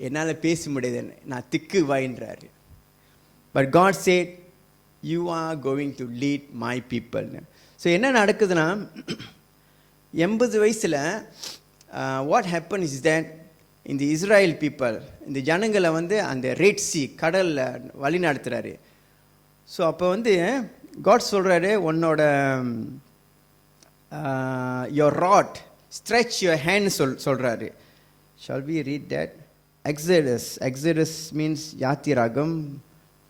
என்னால் பேச முடியாதுன்னு, நான் திக்கு வாயின்றாரு. But God said, you are going to lead my பீப்புள்னு. ஸோ என்ன நடக்குதுன்னா, 80 வயசில் வாட் ஹேப்பன் இஸ் தட் இந்த இஸ்ராயல் பீப்புள், இந்த ஜனங்களை வந்து அந்த ரெட் சி கடலில் வழி நடத்துகிறாரு. ஸோ அப்போ வந்து காட் சொல்கிறாரு, உன்னோட your rod stretch your hand சொல்கிறாரு. Shall we read that? Exodus means யாத்திராகம்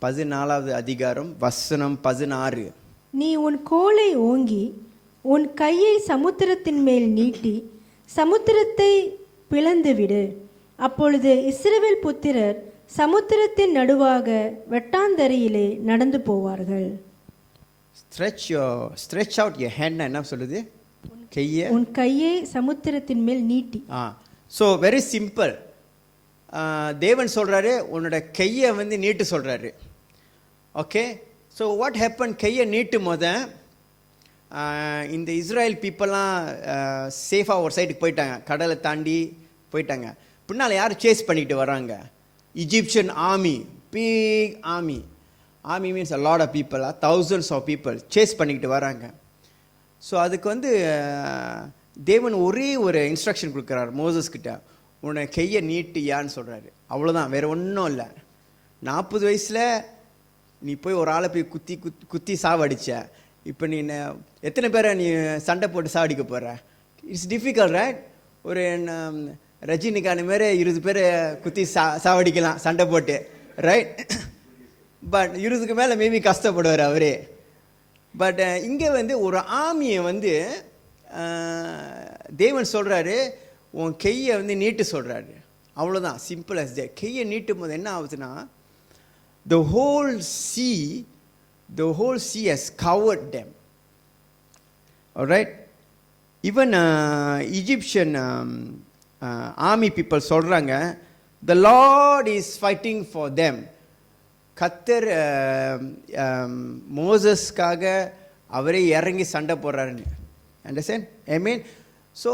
14வது அதிகாரம் வசனம் 16. நீ உன் கோலை ஓங்கி உன் கையை சமுத்திரத்தின் மேல் நீட்டி சமுத்திரத்தை பிளந்துவிடு. அப்பொழுது இஸ்ரவேல் புத்திரர் சமுத்திரத்தின் நடுவாக வெட்டாந்தரையிலே நடந்து போவார்கள். stretch out your hand என்ன சொல்லுது? கையை உன் கையை சமுத்திரத்தின் மேல் நீட்டி. So very simple. தேவன் சொல்றாரு உன்னோட கையை வந்து நீட்டு சொல்றாரு. Okay, so what happen? கையை நீட்டும் போத இந்த இஸ்ரேல் பீப்புளெலாம் சேஃபாக ஒரு சைடுக்கு போயிட்டாங்க, கடலை தாண்டி போயிட்டாங்க. பின்னால் யார் சேஸ் பண்ணிட்டு வராங்க? Egyptian army, big army. Army means a lot of people, thousands of people chase பண்ணிக்கிட்டு வராங்க. ஸோ அதுக்கு வந்து தேவன் ஒரே ஒரு இன்ஸ்ட்ரக்ஷன் கொடுக்குறாரு மோசஸ் கிட்ட, உன்னை கையை நீட்டியான்னு சொல்கிறாரு. அவ்வளோதான், வேறு ஒன்றும் இல்லை. 40 வயசில் நீ போய் ஒரு ஆளை போய் குத்தி சாவடிச்ச. இப்போ நீ எத்தனை பேரை நீ சண்டை போட்டு சாவடிக்க போகிற? It's difficult, right? ஒரு ரஜினிகாந்த் மாரி 20 பேரை குத்தி சாவடிக்கலாம் சண்டை போட்டு, ரைட்? பட் 20க்கு மேலே மேபி கஷ்டப்படுவார் அவரே. பட் இங்கே வந்து ஒரு ஆர்மியை வந்து தேவன் சொல்கிறாரு உன் கையை வந்து நீட்டு சொல்கிறாரு. அவ்வளோதான், சிம்பிள் அஸ் தட். கையை நீட்டும் போது என்ன ஆகுதுன்னா, the whole sea has covered them. All right? Even Egyptian army people சொல்கிறாங்க, the Lord is fighting for them. கத்தர் மோசஸ்க்காக அவரே இறங்கி சண்டை போடுறாருன்னு. அண்டர்ஸ்டாண்ட்? ஐ மீன், ஸோ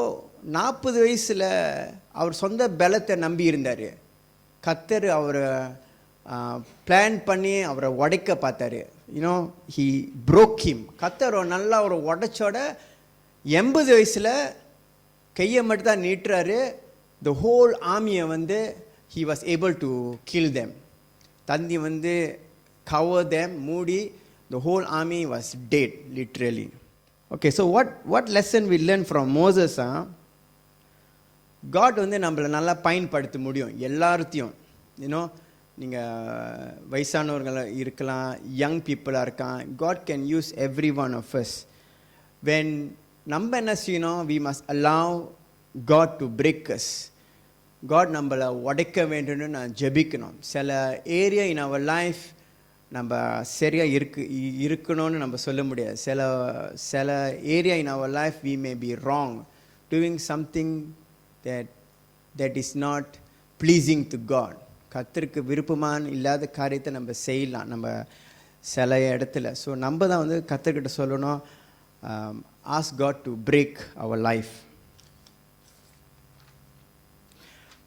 40 வயசில் அவர் சொந்த பலத்தை நம்பி இருந்தார். கத்தர் அவரை பிளான் பண்ணி அவரை உடைக்க பார்த்தாரு. You know, he broke him. கத்தர் நல்லா ஒரு உடைச்சோட 80 வயசில் கையை மட்டும் தான் நீட்டுறாரு. த ஹோல் ஆர்மியை வந்து he was able to kill them. தந்தி வந்து cover them, மூடி. The whole army was dead, literally. Okay, so what lesson we learn from Moses? God வந்து நம்மளை நல்லா பயன்படுத்த முடியும் எல்லாத்தையும். யூனோ, நீங்கள் வயசானவர்கள் இருக்கலாம், யங் பீப்புளாக இருக்கான். God can use every one of us. When நம்ம என்ன செய்யணும்? We must allow God to break us. God நம்மளை உடைக்க வேண்டும்னு நான் ஜெபிக்கணும். சில ஏரியா இன் அவர் லைஃப் நம்ம சரியாக இருக்கணும்னு நம்ம சொல்ல முடியாது. சில area in our life we may be wrong, doing something that is not pleasing to God. கர்த்தருக்கு விருப்பமான இல்லாத காரியத்தை நம்ம செய்யலாம் நம்ம சில இடத்துல. ஸோ நம்ம தான் வந்து கர்த்தர்கிட்ட சொல்லணும், ask God to break our life.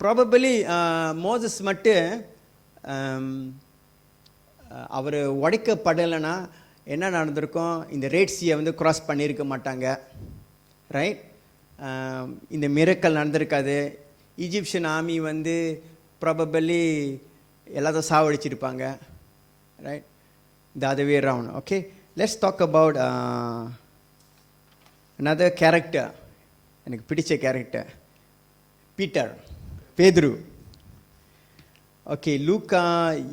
Probably Moses மட்டும் அவர் உடைக்கப்படலைன்னா என்ன நடந்திருக்கும்? இந்த ரெட் சீயை வந்து கிராஸ் பண்ணியிருக்க மாட்டாங்க, ரைட்? இந்த மிரக்கல் நடந்திருக்காது. ஈஜிப்ஷியன் ஆர்மி வந்து ப்ராபபிளி எல்லாத்தையும் சாவடிச்சிருப்பாங்க, right? the other way around. Okay, let's talk about another character. எனக்கு பிடிச்ச கேரக்டர் பீட்டர், பேதுரு. ஓகே, லூக்கா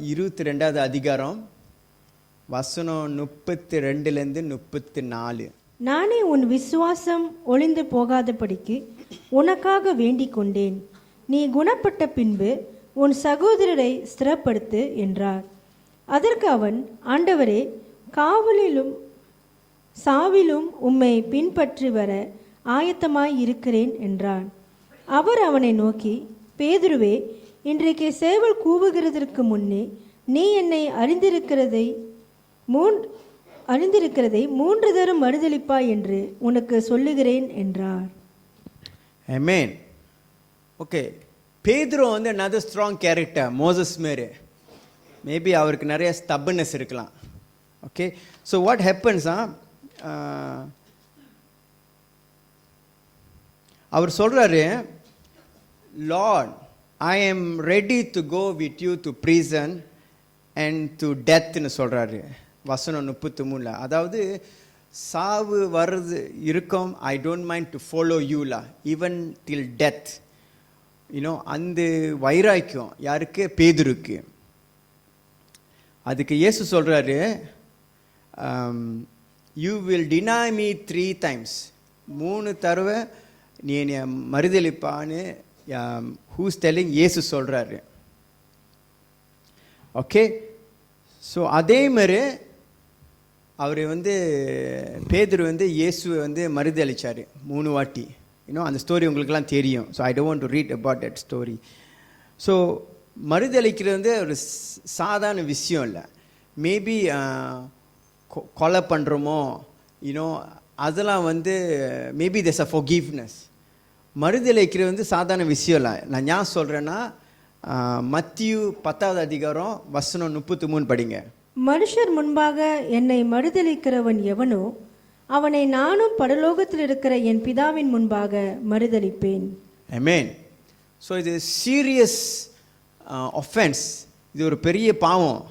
22வது அதிகாரம் வசனம் 32லேருந்து 34. நானே உன் விசுவாசம் ஒளிந்து போகாதபடிக்கு உனக்காக வேண்டிக் கொண்டேன். நீ குணப்பட்ட பின்பு உன் சகோதரரை ஸ்திரப்படுத்து என்றார். அதற்கு அவன், ஆண்டவரே, காவலிலும் சாவிலும் உம்மை பின்பற்றி வர ஆயத்தமாய் இருக்கிறேன் என்றான். அவர் அவனை நோக்கி, பேதுருவே, இன்றைக்கு சேவல் கூவுகிறதற்கு முன்னே நீ என்னை அறிந்திருக்கிறதை 3 தரம் மறுதலிப்பாய் என்று உனக்கு சொல்லுகிறேன் என்றார். ஆமென். ஓகே, பேதுரு வந்து another strong character, மோசஸ் மாரி. மேபி அவருக்கு நிறைய ஸ்டப்பர்னஸ் இருக்கலாம். ஓகே, ஸோ வாட் ஹேப்பன்ஸ், அவர் சொல்கிறாரு, Lord, I am ready to go with you to prison and to டெத்னு சொல்கிறாரு வசனம் 33. அதாவது சாவு வர்றது இருக்கும், I don't mind to follow யூலா ஈவன் டில் டெத். யூனோ, அந்த வைராக்கியம் யாருக்கு? பேதுருக்கு. அதுக்கு இயேசு சொல்கிறாரு, you will deny me 3 times. 3 தடவை நீ என்னை மறுதலிப்பான்னு ஹூஸ் டெல்லிங் இயேசு சொல்கிறாரு. ஓகே, ஸோ அதே மாதிரி அவர் வந்து பேதுரு வந்து இயேசுவை வந்து மறுதலிச்சார் 3 வாட்டி. இன்னும் அந்த ஸ்டோரி உங்களுக்கெல்லாம் தெரியும். So I don't want to read about that story. So மறுதலிக்கிறது வந்து ஒரு சாதாரண விஷயம் இல்லை. மேபி கொலை பண்ணுறோமோ அதெல்லாம் வந்து மேபி there's a forgiveness. மறுதலிக்கிறது வந்து சாதாரண விஷயம் இல்லை. நான் ஏன் சொல்கிறேன்னா, மத்தியு 10வது அதிகாரம் வசனம் 33 படிங்க. மனுஷர் முன்பாக என்னை மறுதலிக்கிறவன் எவனோ அவனை நானும் பரலோகத்தில் இருக்கிற என் பிதாவின் முன்பாக மறுதலிப்பேன். ஆமென். ஸோ இது சீரியஸ் ஒஃபென்ஸ். இது ஒரு பெரிய பாவம்,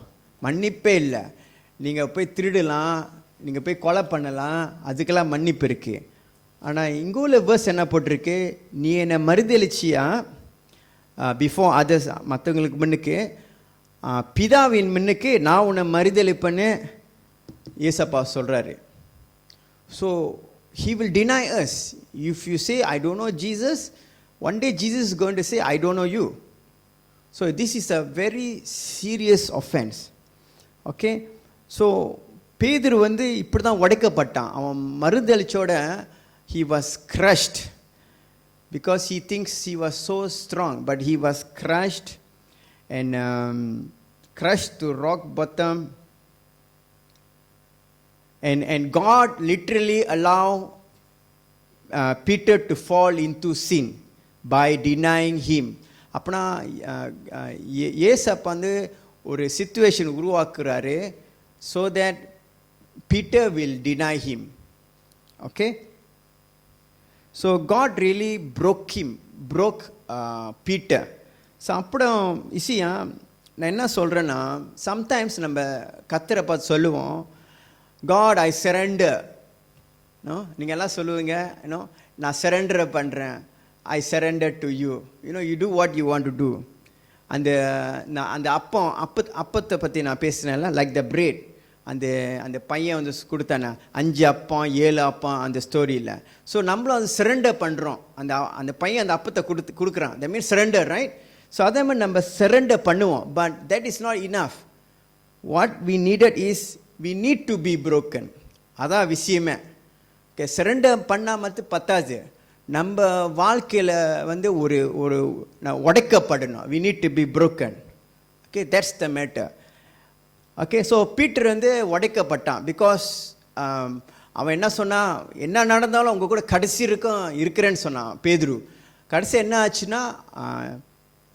மன்னிப்பே இல்லை. நீங்கள் போய் திருடலாம், நீங்கள் போய் கொலை பண்ணலாம், அதுக்கெல்லாம் மன்னிப்பு இருக்குது. ஆனால் இங்கே உள்ள வேர்ஸ் என்ன போட்டிருக்கு, நீ என்னை மறுதலிச்சியா பிஃபோர் அதர்ஸ், மற்றவங்களுக்கு முன்னுக்கு, பிதாவின் முன்னுக்கு நான் உன்னை மறுதலிப்பேன்னு ஏசப்பா சொல்கிறாரு. So he will deny us. If you say I don't know Jesus, one day Jesus is going to say I don't know you. So this is a very serious offense. Okay, so பேதுரு வந்து இப்படி தான் உடைக்கப்பட்டான். அவன் மறுதலிச்சோட he was crushed because he thinks he was so strong, but he was crushed and crushed to rock bottom. And God literally allowed Peter to fall into sin by denying him. அப்பனா ஏசப்பா வந்து ஒரு situation உருவாக்குறாரு so that Peter will deny him. Okay, so God really broke Peter. So அப்புறம் இசியா நான் என்ன சொல்கிறேன்னா, சம்டைம்ஸ் நம்ம கர்த்தரை பார்த்து சொல்லுவோம், God I surrender. நீங்கள் எல்லாம் சொல்லுவீங்க, நான் சரண்டர் பண்ணுறேன், I surrender to you. You do what you want to do. அந்த அப்பத்தை பற்றி நான் பேசுனேன்ல, லைக் த பிரெட். அந்த பையன் வந்து கொடுத்தானே 5 அப்பம் 7 அப்பம் அந்த ஸ்டோரியில். ஸோ நம்மளும் அது சரண்டர் பண்ணுறோம். அந்த பையன் அந்த அப்பத்தை கொடுக்குறான். That means surrender, right? So அதே மாதிரி நம்ம சரண்டர் பண்ணுவோம். But that is not enough. What we needed is we need to be broken. அதான் விஷயமே. ஓகே, சரண்டர் பண்ணால் மட்டும் பத்தாது. நம்ம வாழ்க்கையில் வந்து ஒரு உடைக்கப்படணும். we need to be broken. Okay, that's the matter. Okay, so Peter வந்து உடைக்கப்பட்டான். பிகாஸ் அவன் என்ன சொன்னான், என்ன நடந்தாலும் உங்கள் கூட கடைசி இருக்கிறேன்னு சொன்னான் பேதுரு. கடைசி என்ன ஆச்சுன்னா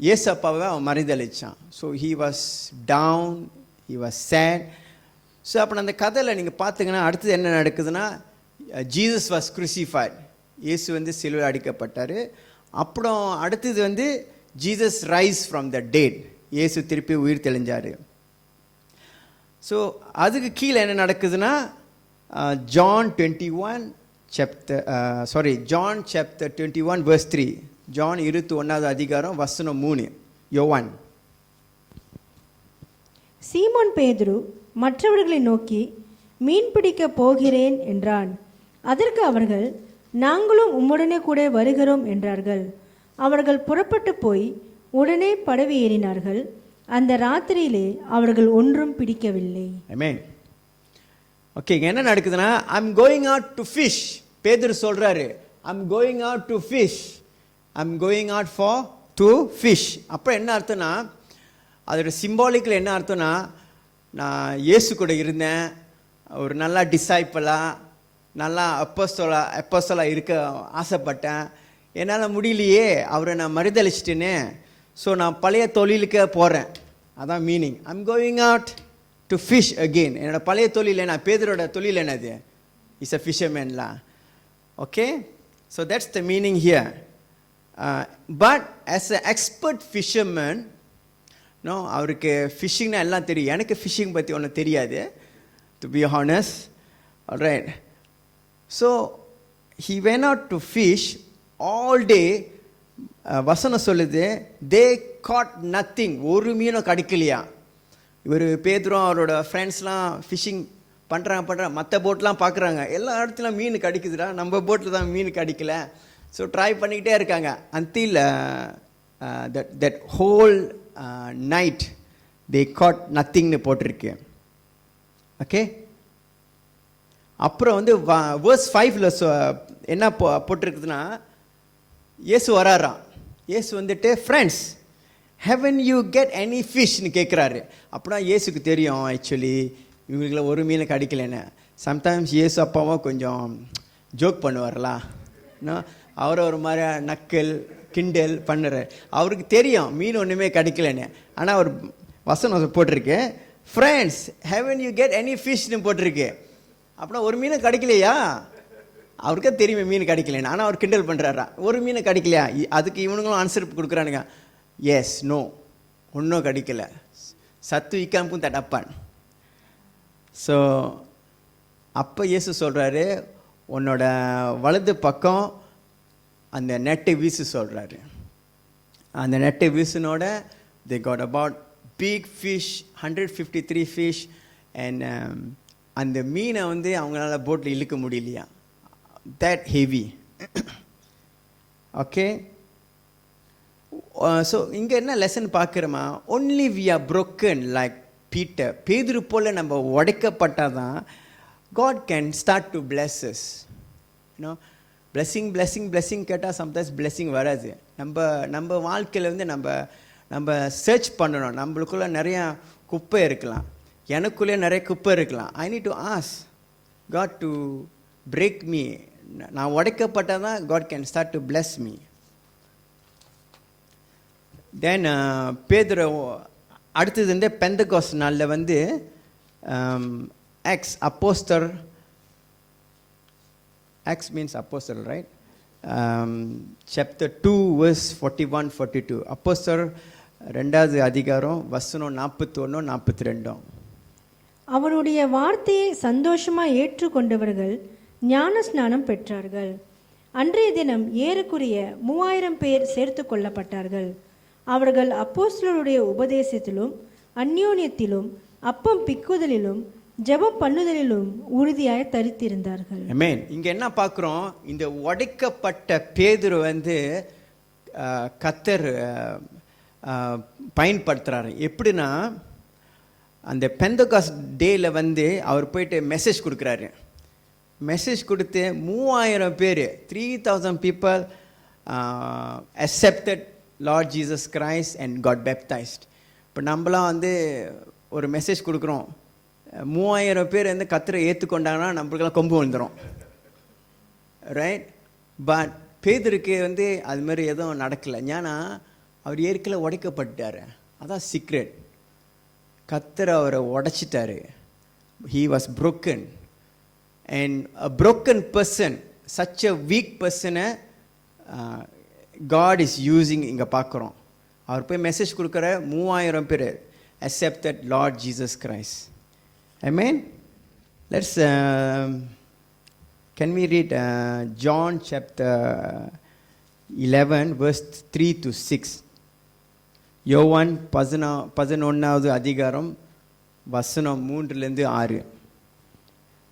ஏசப்பாவை அவன் மறுதலிச்சான். So he was down, he was sad. So அப்போ அந்த கதையில் நீங்கள் பார்த்தீங்கன்னா அடுத்தது என்ன நடக்குதுன்னா, ஜீசஸ் வாஸ் crucified. இயேசு வந்து சிலுவையில் அடிக்கப்பட்டார். அப்புறம் அடுத்தது வந்து Jesus rise from the dead. இயேசு திருப்பி உயிர் தெளிஞ்சார். ஸோ அதுக்கு கீழே என்ன நடக்குதுன்னா, John chapter 21 verse 3. ஜான் 21வது அதிகாரம் வசனம் 3. யோவான். சீமோன் பேதுரு மற்றவர்களை நோக்கி, மீன் பிடிக்க போகிறேன் என்றான். அதற்கு அவர்கள், நாங்களும் உம்முடனே கூட வருகிறோம் என்றார்கள். அவர்கள் புறப்பட்டு போய் உடனே படகு ஏறினார்கள். அந்த ராத்திரியிலே அவர்கள் ஒன்றும் பிடிக்கவில்லை. ஆமென். ஓகே, என்ன நடக்குதுன்னா, I'm going out to fish. பேதுரு சொல்றாரு, I'm going out to fish. I'm going out to fish. அப்போ என்ன அர்த்தம்னா, அதோட சிம்பாலிக்கில் என்ன அர்த்தம்னா, நான் இயேசு கூட இருந்தேன், ஒரு நல்ல டிசைப்பிளாக, நல்லா அப்போஸ்தலா இருக்க ஆசைப்பட்டேன். என்னால் முடியலையே, அவரை நான் மறுதலிச்சிட்டேனே. ஸோ நான் பழைய தொழிலுக்கு போகிறேன். அதான் meaning. I'm going out to fish again. என்னோடய பழைய தொழில் என்ன, பேதுரோட தொழில் என்னது, இஸ் அ ஃபிஷர்மேன்லாம். Okay, so that's the meaning here. But as a expert fisherman, அவருக்கு ஃபிஷ்ஷிங்னா எல்லாம் தெரியும். எனக்கு ஃபிஷ்ஷிங் பற்றி ஒன்றும் தெரியாது, to be honest. Alright. So he went out to fish all day. வசனம் சொல்லுது, தே காட் நத்திங். ஒரு மீனும் கிடைக்கலையா. இவர் பேதுரும் அவரோட ஃப்ரெண்ட்ஸ்லாம் ஃபிஷிங் பண்ணுறாங்க மற்ற போட்லாம் பார்க்குறாங்க, எல்லா இடத்துலையும் மீன் கிடைக்குதுடா, நம்ம போட்டில் தான் மீன் கிடைக்கல. ஸோ ட்ரை பண்ணிக்கிட்டே இருக்காங்க. Until that whole night they caught nothingனு போட்டிருக்கு. ஓகே, அப்புறம் வந்து verse 5ல என்ன போட்டிருக்குதுன்னா, இயேசு வராராம். இயேசு வந்துட்டு friends haven't you get any fishன்னு கேட்குறாரு. அப்படின்னா இயேசுக்கு தெரியும் ஆக்சுவலி இவங்களுக்குலாம் ஒரு மீன் கிடைக்கலன்னு. சம்டைம்ஸ் இயேசு அப்பாவும் கொஞ்சம் ஜோக் பண்ணுவார்லாம், அவரை ஒரு மாதிரி நக்கல் கிண்டல் பண்ணுறாரு. அவருக்கு தெரியும் மீன் ஒன்றுமே கிடைக்கலன்னு. ஆனால் அவர் வசனம் போட்டிருக்கு, friends haven't you get any fishன்னு போட்டிருக்கு. அப்படின்னா ஒரு மீன் கிடைக்கலையா? அவருக்கே தெரியுமே மீன் கிடைக்கலன்னு. ஆனால் அவர் கிண்டல் பண்ணுறாரா, ஒரு மீன் கிடைக்கலையா? அதுக்கு இவனுங்களும் ஆன்சர் கொடுக்குறானுங்க, எஸ் நோ ஒன்றும் கிடைக்கல, சத்து விக்காமுக்கும் தடப்பான். ஸோ அப்போ இயேசு சொல்கிறாரு, உன்னோட வலது பக்கம் அந்த நெட்டை வீசு சொல்கிறாரு. அந்த நெட்டை வீசுனோட they got about big fish, 153 fish, and அந்த மீனை வந்து அவங்களால போட்டில் இழுக்க முடியலையா, that heavy. ஓகே, ஸோ இங்கே என்ன lesson பார்க்குறோமா, only we are broken like Peter. பேதுரு போல் நம்ம உடைக்கப்பட்டால் தான் God can start to bless us. blessing கேட்டால் சம்டைம்ஸ் blessing வராது. நம்ம வாழ்க்கையில் வந்து நம்ம சர்ச் பண்ணணும். நம்மளுக்குள்ளே நிறையா குப்பை இருக்கலாம், எனக்குள்ளே நிறைய குப்பை இருக்கலாம். I need to ask God to break me. நான் உடைக்கப்பட்டால் தான் God can start to bless me. தென் பேதுரு அடுத்தது வந்து பெந்தகோஸ்ட் நாளில் வந்து Acts Apostle, Acts means apostle, right? Chapter 2 verse 41-42. Apostle 2வது அதிகாரம் வசனம் 41 42. அவருடைய வார்த்தையை சந்தோஷமாக ஏற்றுக்கொண்டவர்கள் ஞான ஸ்நானம் பெற்றார்கள். அன்றைய தினம் ஏறக்குறைய 3000 பேர் சேர்த்து கொள்ளப்பட்டார்கள். அவர்கள் அப்போஸ்தலருடைய உபதேசத்திலும் அந்யோன்யத்திலும் அப்பம் பிக்குதலிலும் ஜெபம் பண்ணுதலிலும் உறுதியாய் தரித்திருந்தார்கள். ஆமென். இங்க என்ன பார்க்குறோம், இந்த உடைக்கப்பட்ட பேதுரு வந்து கர்த்தர் பயன்படுத்துறாரு. எப்படின்னா, அந்த பெந்தகாஸ்ட் டேல வந்து அவர் போயிட்டு மெசேஜ் கொடுக்குறாரு. மெசேஜ் கொடுத்து 3000 பேர் 3000 people accepted Lord Jesus Christ and got baptized. இப்போ நம்மளாம் வந்து ஒரு மெசேஜ் கொடுக்குறோம், 3000 பேர் வந்து கர்த்தரை ஏற்றுக்கொண்டாங்கன்னா நம்மளுக்கெல்லாம் கொம்பு வந்துடும், ரைட்? பட் பேதுருக்கு வந்து அது மாதிரி எதுவும் நடக்கலை. ஏன்னா அவர் ஏற்கனவே உடைக்கப்பட்டார். அதான் சீக்ரெட். கர்த்தர் அவரை உடைச்சிட்டாரு. He was broken. And a broken person, such a weak person, God is using. இங்கே பார்க்குறோம், அவர் போய் மெசேஜ் கொடுக்குற 3000 பேர் accepted Lord Jesus Christ. Amen. Let's can we read John chapter 11 verse 3 to 6. யோவான் 11வது அதிகாரம் வசனம் 3லேருந்து 6.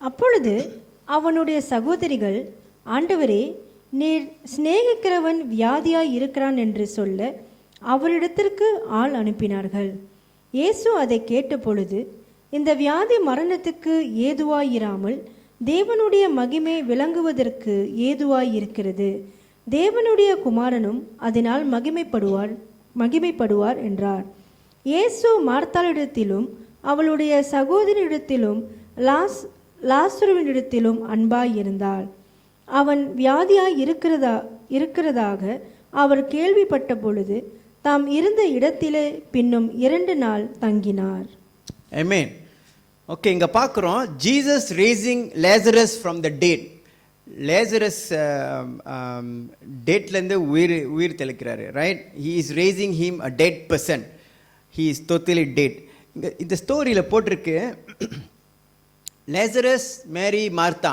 அப்பொழுது அவனுடைய சகோதரிகள், ஆண்டவரே, நீர் சிநேகிக்கிறவன் வியாதியாய் இருக்கிறான் என்று சொல்ல அவரிடத்திற்கு ஆள் அனுப்பினார்கள். இயேசு அதை கேட்ட பொழுது, இந்த வியாதி மரணத்துக்கு ஏதுவாயிராமல் தேவனுடைய மகிமை விளங்குவதற்கு ஏதுவாயிருக்கிறது. தேவனுடைய குமாரனும் அதனால் மகிமைப்படுவார் என்றார். இயேசு மார்த்தாளிடத்திலும் அவளுடைய சகோதரியிடத்திலும் லாசருவினிடத்திலும் அன்பாயிருந்தாள். அவன் வியாதியாய் இருக்கிறதாக அவர் கேள்விப்பட்ட பொழுது தாம் இருந்த இடத்திலே பின்னும் 2 நாள் தங்கினார். Amen. ஓகே, இங்க பார்க்குறோம் Jesus raising Lazarus from the dead. Lazarus டேட்லேருந்து உயிர் தெளிக்கிறாரு, right? He is raising him a dead person. He is totally dead. இந்த ஸ்டோரியில் போட்டிருக்கு, Lazarus, Mary, Martha,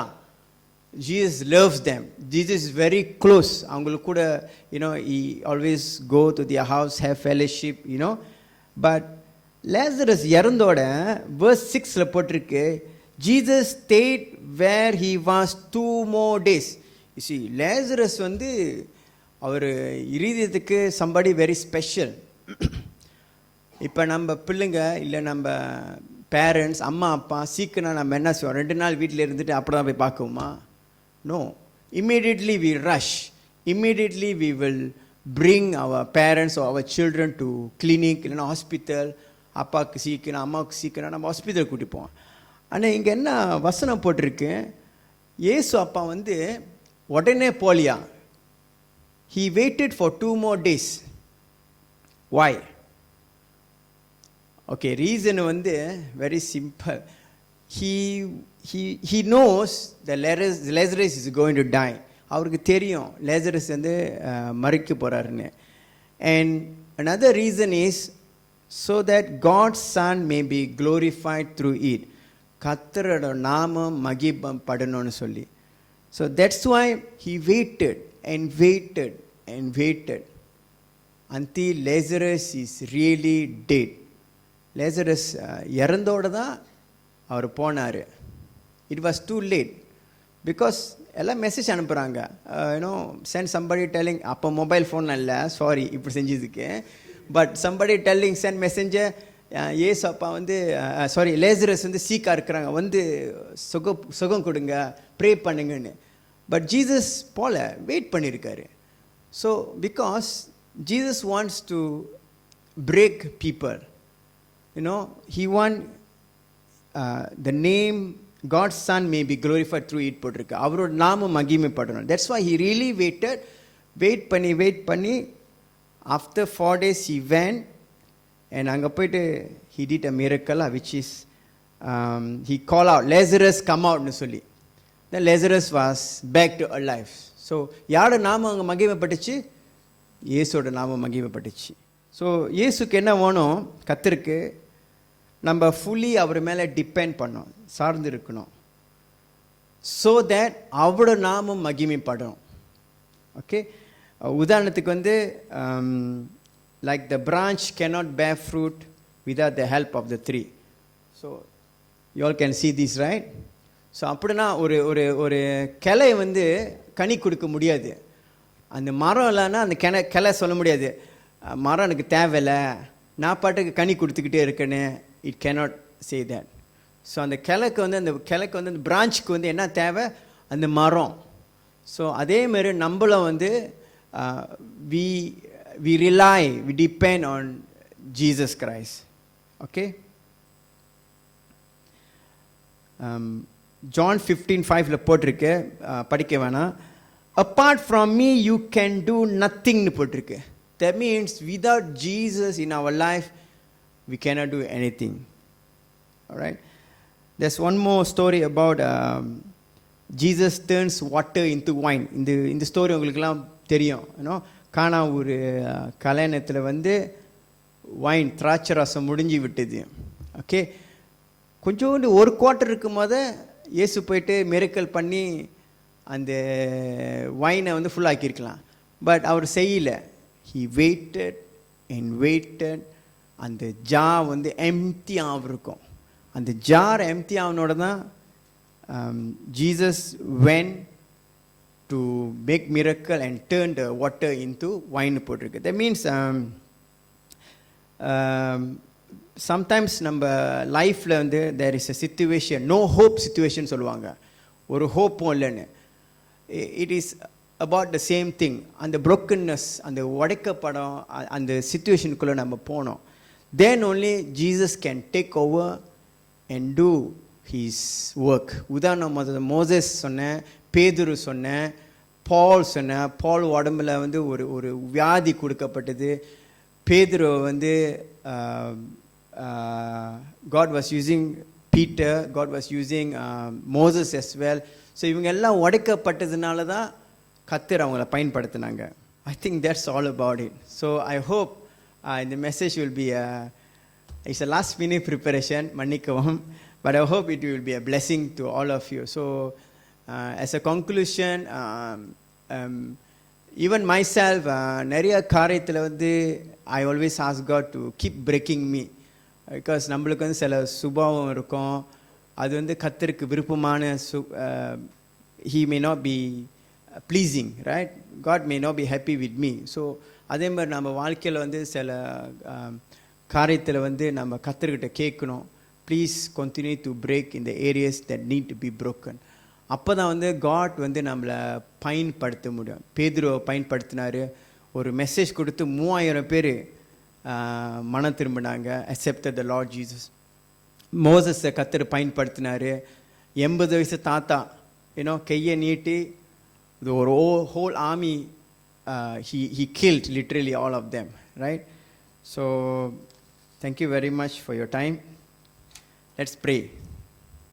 Jesus loves them. Jesus is very close. அவங்களுக்கு கூட, he always go to their house, have fellowship, But Lazarus இறந்தோட verse 6ல போட்டிருக்கு, ஜீசஸ் stayed where he was 2 more days. You see, Lazarus வந்து அவர் இருதயத்துக்கு somebody very special. இப்போ நம்ம பிள்ளைங்க இல்லை நம்ம பேரண்ட்ஸ் அம்மா அப்பா சீக்கிரம் நம்ம என்ன செய்வோம், 2 நாள் வீட்டில் இருந்துட்டு அப்புறம் தான் போய் பார்க்குவோமா? No, immediately we rush, immediately we will bring our parents or our children to clinic இல்லைன்னா ஹாஸ்பிட்டல். அப்பாவுக்கு சீக்கிரம் அம்மாவுக்கு சீக்கிரம் நம்ம ஹாஸ்பிட்டல் கூட்டிட்டு போவோம். ஆனால் இங்கே என்ன வசனம் போட்டிருக்கு, இயேசு அப்பா வந்து உடனே போலியா. he waited for 2 more days. why? okay, reason வந்து very simple. he knows the Lazarus is going to die. அவருக்கு தெரியும் லேசரஸ் வந்து மறிக்க போறாருன்னு. and another reason is so that God's son may be glorified through it. கர்த்தரோட நாமம் மகிமைப்படணும்னு சொல்லி. so that's why he waited and waited and waited until Lazarus is really dead. Lazarus இறந்தோட தான் அவர் போனார். It was too late because எல்லாம் மெசேஜ் அனுப்புகிறாங்க, யூனோ சென்ட் சம்படி டெல்லிங். அப்போ மொபைல் ஃபோன் இல்லை, சாரி இப்படி செஞ்சதுக்கு. But somebody telling sent messenger, ஏசு அப்பா வந்து சாரி லேசரஸ் வந்து சீக்காக இருக்கிறாங்க, வந்து சுகம் கொடுங்க, ப்ரே பண்ணுங்கன்னு. பட் ஜீசஸ் போல வெயிட் பண்ணியிருக்காரு. So because Jesus wants to break people. You know, he want the name God's son may be glorified through it போட்டிருக்கு. அவரோட நாமம் மகிமைப்படணும். That's why he really wait பண்ணி after 4 days he went and அங்கே போயிட்டு he did a miracle which is he called out Lazarus come out னு சொல்லி. Then Lazarus was back to alive. So யாரோட நாமம் அங்கே மகிமைப்பட்டுச்சு? இயேசுவோட நாமம் மகிமைப்பட்டுச்சு. ஸோ இயேசுக்கு என்ன வேணும்? கர்த்தருக்கு நம்ம ஃபுல்லி அவர் மேலே டிபெண்ட் பண்ணோம், சார்ந்து இருக்கணும். ஸோ தேட் அவரோட நாமம் மகிமைப்படும். ஓகே, உதாரணத்துக்கு வந்து like the branch cannot bear fruit without the help of the tree. So you all can see this, right? So அப்படின்னா ஒரு ஒரு ஒரு கிளை வந்து கனி கொடுக்க முடியாது. அந்த மரம் இல்லைன்னா அந்த கிளை சொல்ல முடியாது, மரம் எனக்கு தேவையில்லை, நான் பாட்டுக்கு கனி கொடுத்துக்கிட்டே இருக்கேன்னு. It cannot say that. So அந்த கிளைக்கு வந்து அந்த பிரான்ச்சுக்கு வந்து என்ன தேவை? அந்த மரம். ஸோ அதேமாரி நம்மளும் வந்து we rely, we depend on Jesus Christ. Okay? John 15:5 போட்டிருக்கு, படிக்க வேணாம். apart from me you can do nothing னு போட்டிருக்கு. That means without Jesus in our life, we cannot do anything. All right? There's one more story about Jesus turns water into wine. இந்த ஸ்டோரி உங்களுக்குலாம் தெரியும். கானா ஒரு கல்யாணத்தில் வந்து வைன் திராட்சை ரசம் முடிஞ்சு விட்டது. ஓகே, கொஞ்சோண்டு ஒரு குவார்ட்டர் இருக்கும் போது இயேசு போயிட்டு மிரக்கல் பண்ணி அந்த வைனை வந்து ஃபுல்லாக்கியிருக்கலாம். பட் அவர் செய்யலை. He waited and waited. அந்த ஜார் வந்து எம்டி ஆகிருக்கும். அந்த ஜார் எம்டி ஆகினோட தான் Jesus went to make miracle and turn the water into wine போட்டிருக்கு. That means sometimes நம்ம லைஃப்பில் வந்து there is a situation, no hope situation சொல்லுவாங்க, ஒரு ஹோப்பும் இல்லைன்னு. It is about the same thing. அந்த brokenness, அந்த உடைக்கப்படம், அந்த சிச்சுவேஷனுக்குள்ளே நம்ம போனோம். Then only Jesus can take over and do his work. உதாரணம் மோசஸ் சொன்னேன், பேதுரு சொன்னேன், பால் சொன்னேன். பால் உடம்புல வந்து ஒரு வியாதி கொடுக்கப்பட்டது. பேதுரு வந்து God was using Peter, God was using Moses as well. So இவங்க எல்லாம் உடைக்கப்பட்டதுனால தான் கர்த்தர் அவங்கள பயன்படுத்தினாங்க. I think that's all about it. So I hope the message will be it's a last minute preparation, மன்னிக்கவும், but I hope it will be a blessing to all of you. So as a conclusion, even myself, நிறைய காரியத்தில் வந்து I always ask God to keep breaking me. Because நம்மளுக்கு வந்து சில சுபாவம் இருக்கும், அது வந்து கர்த்தருக்கு விருப்பமான he may not be pleasing, right? God may not be happy with me. So அதே மாதிரி நம்ம வாழ்க்கையில் வந்து சில காரியத்தில் வந்து நம்ம கர்த்தர்கிட்ட கேட்கணும், please continue to break in the areas that need to be broken. அப்போ தான் வந்து காட் வந்து நம்மளை பயன்படுத்த முடியும். பேதுருவை பயன்படுத்தினார், ஒரு மெசேஜ் கொடுத்து 3000 பேர் மனம் திரும்பினாங்க, accepted the Lord Jesus. மோசஸை கர்த்தர் பயன்படுத்தினார், 80 வயசு தாத்தா கையை நீட்டி இது ஒரு whole army he killed literally all of them, right? So thank you very much for your time. Let's pray.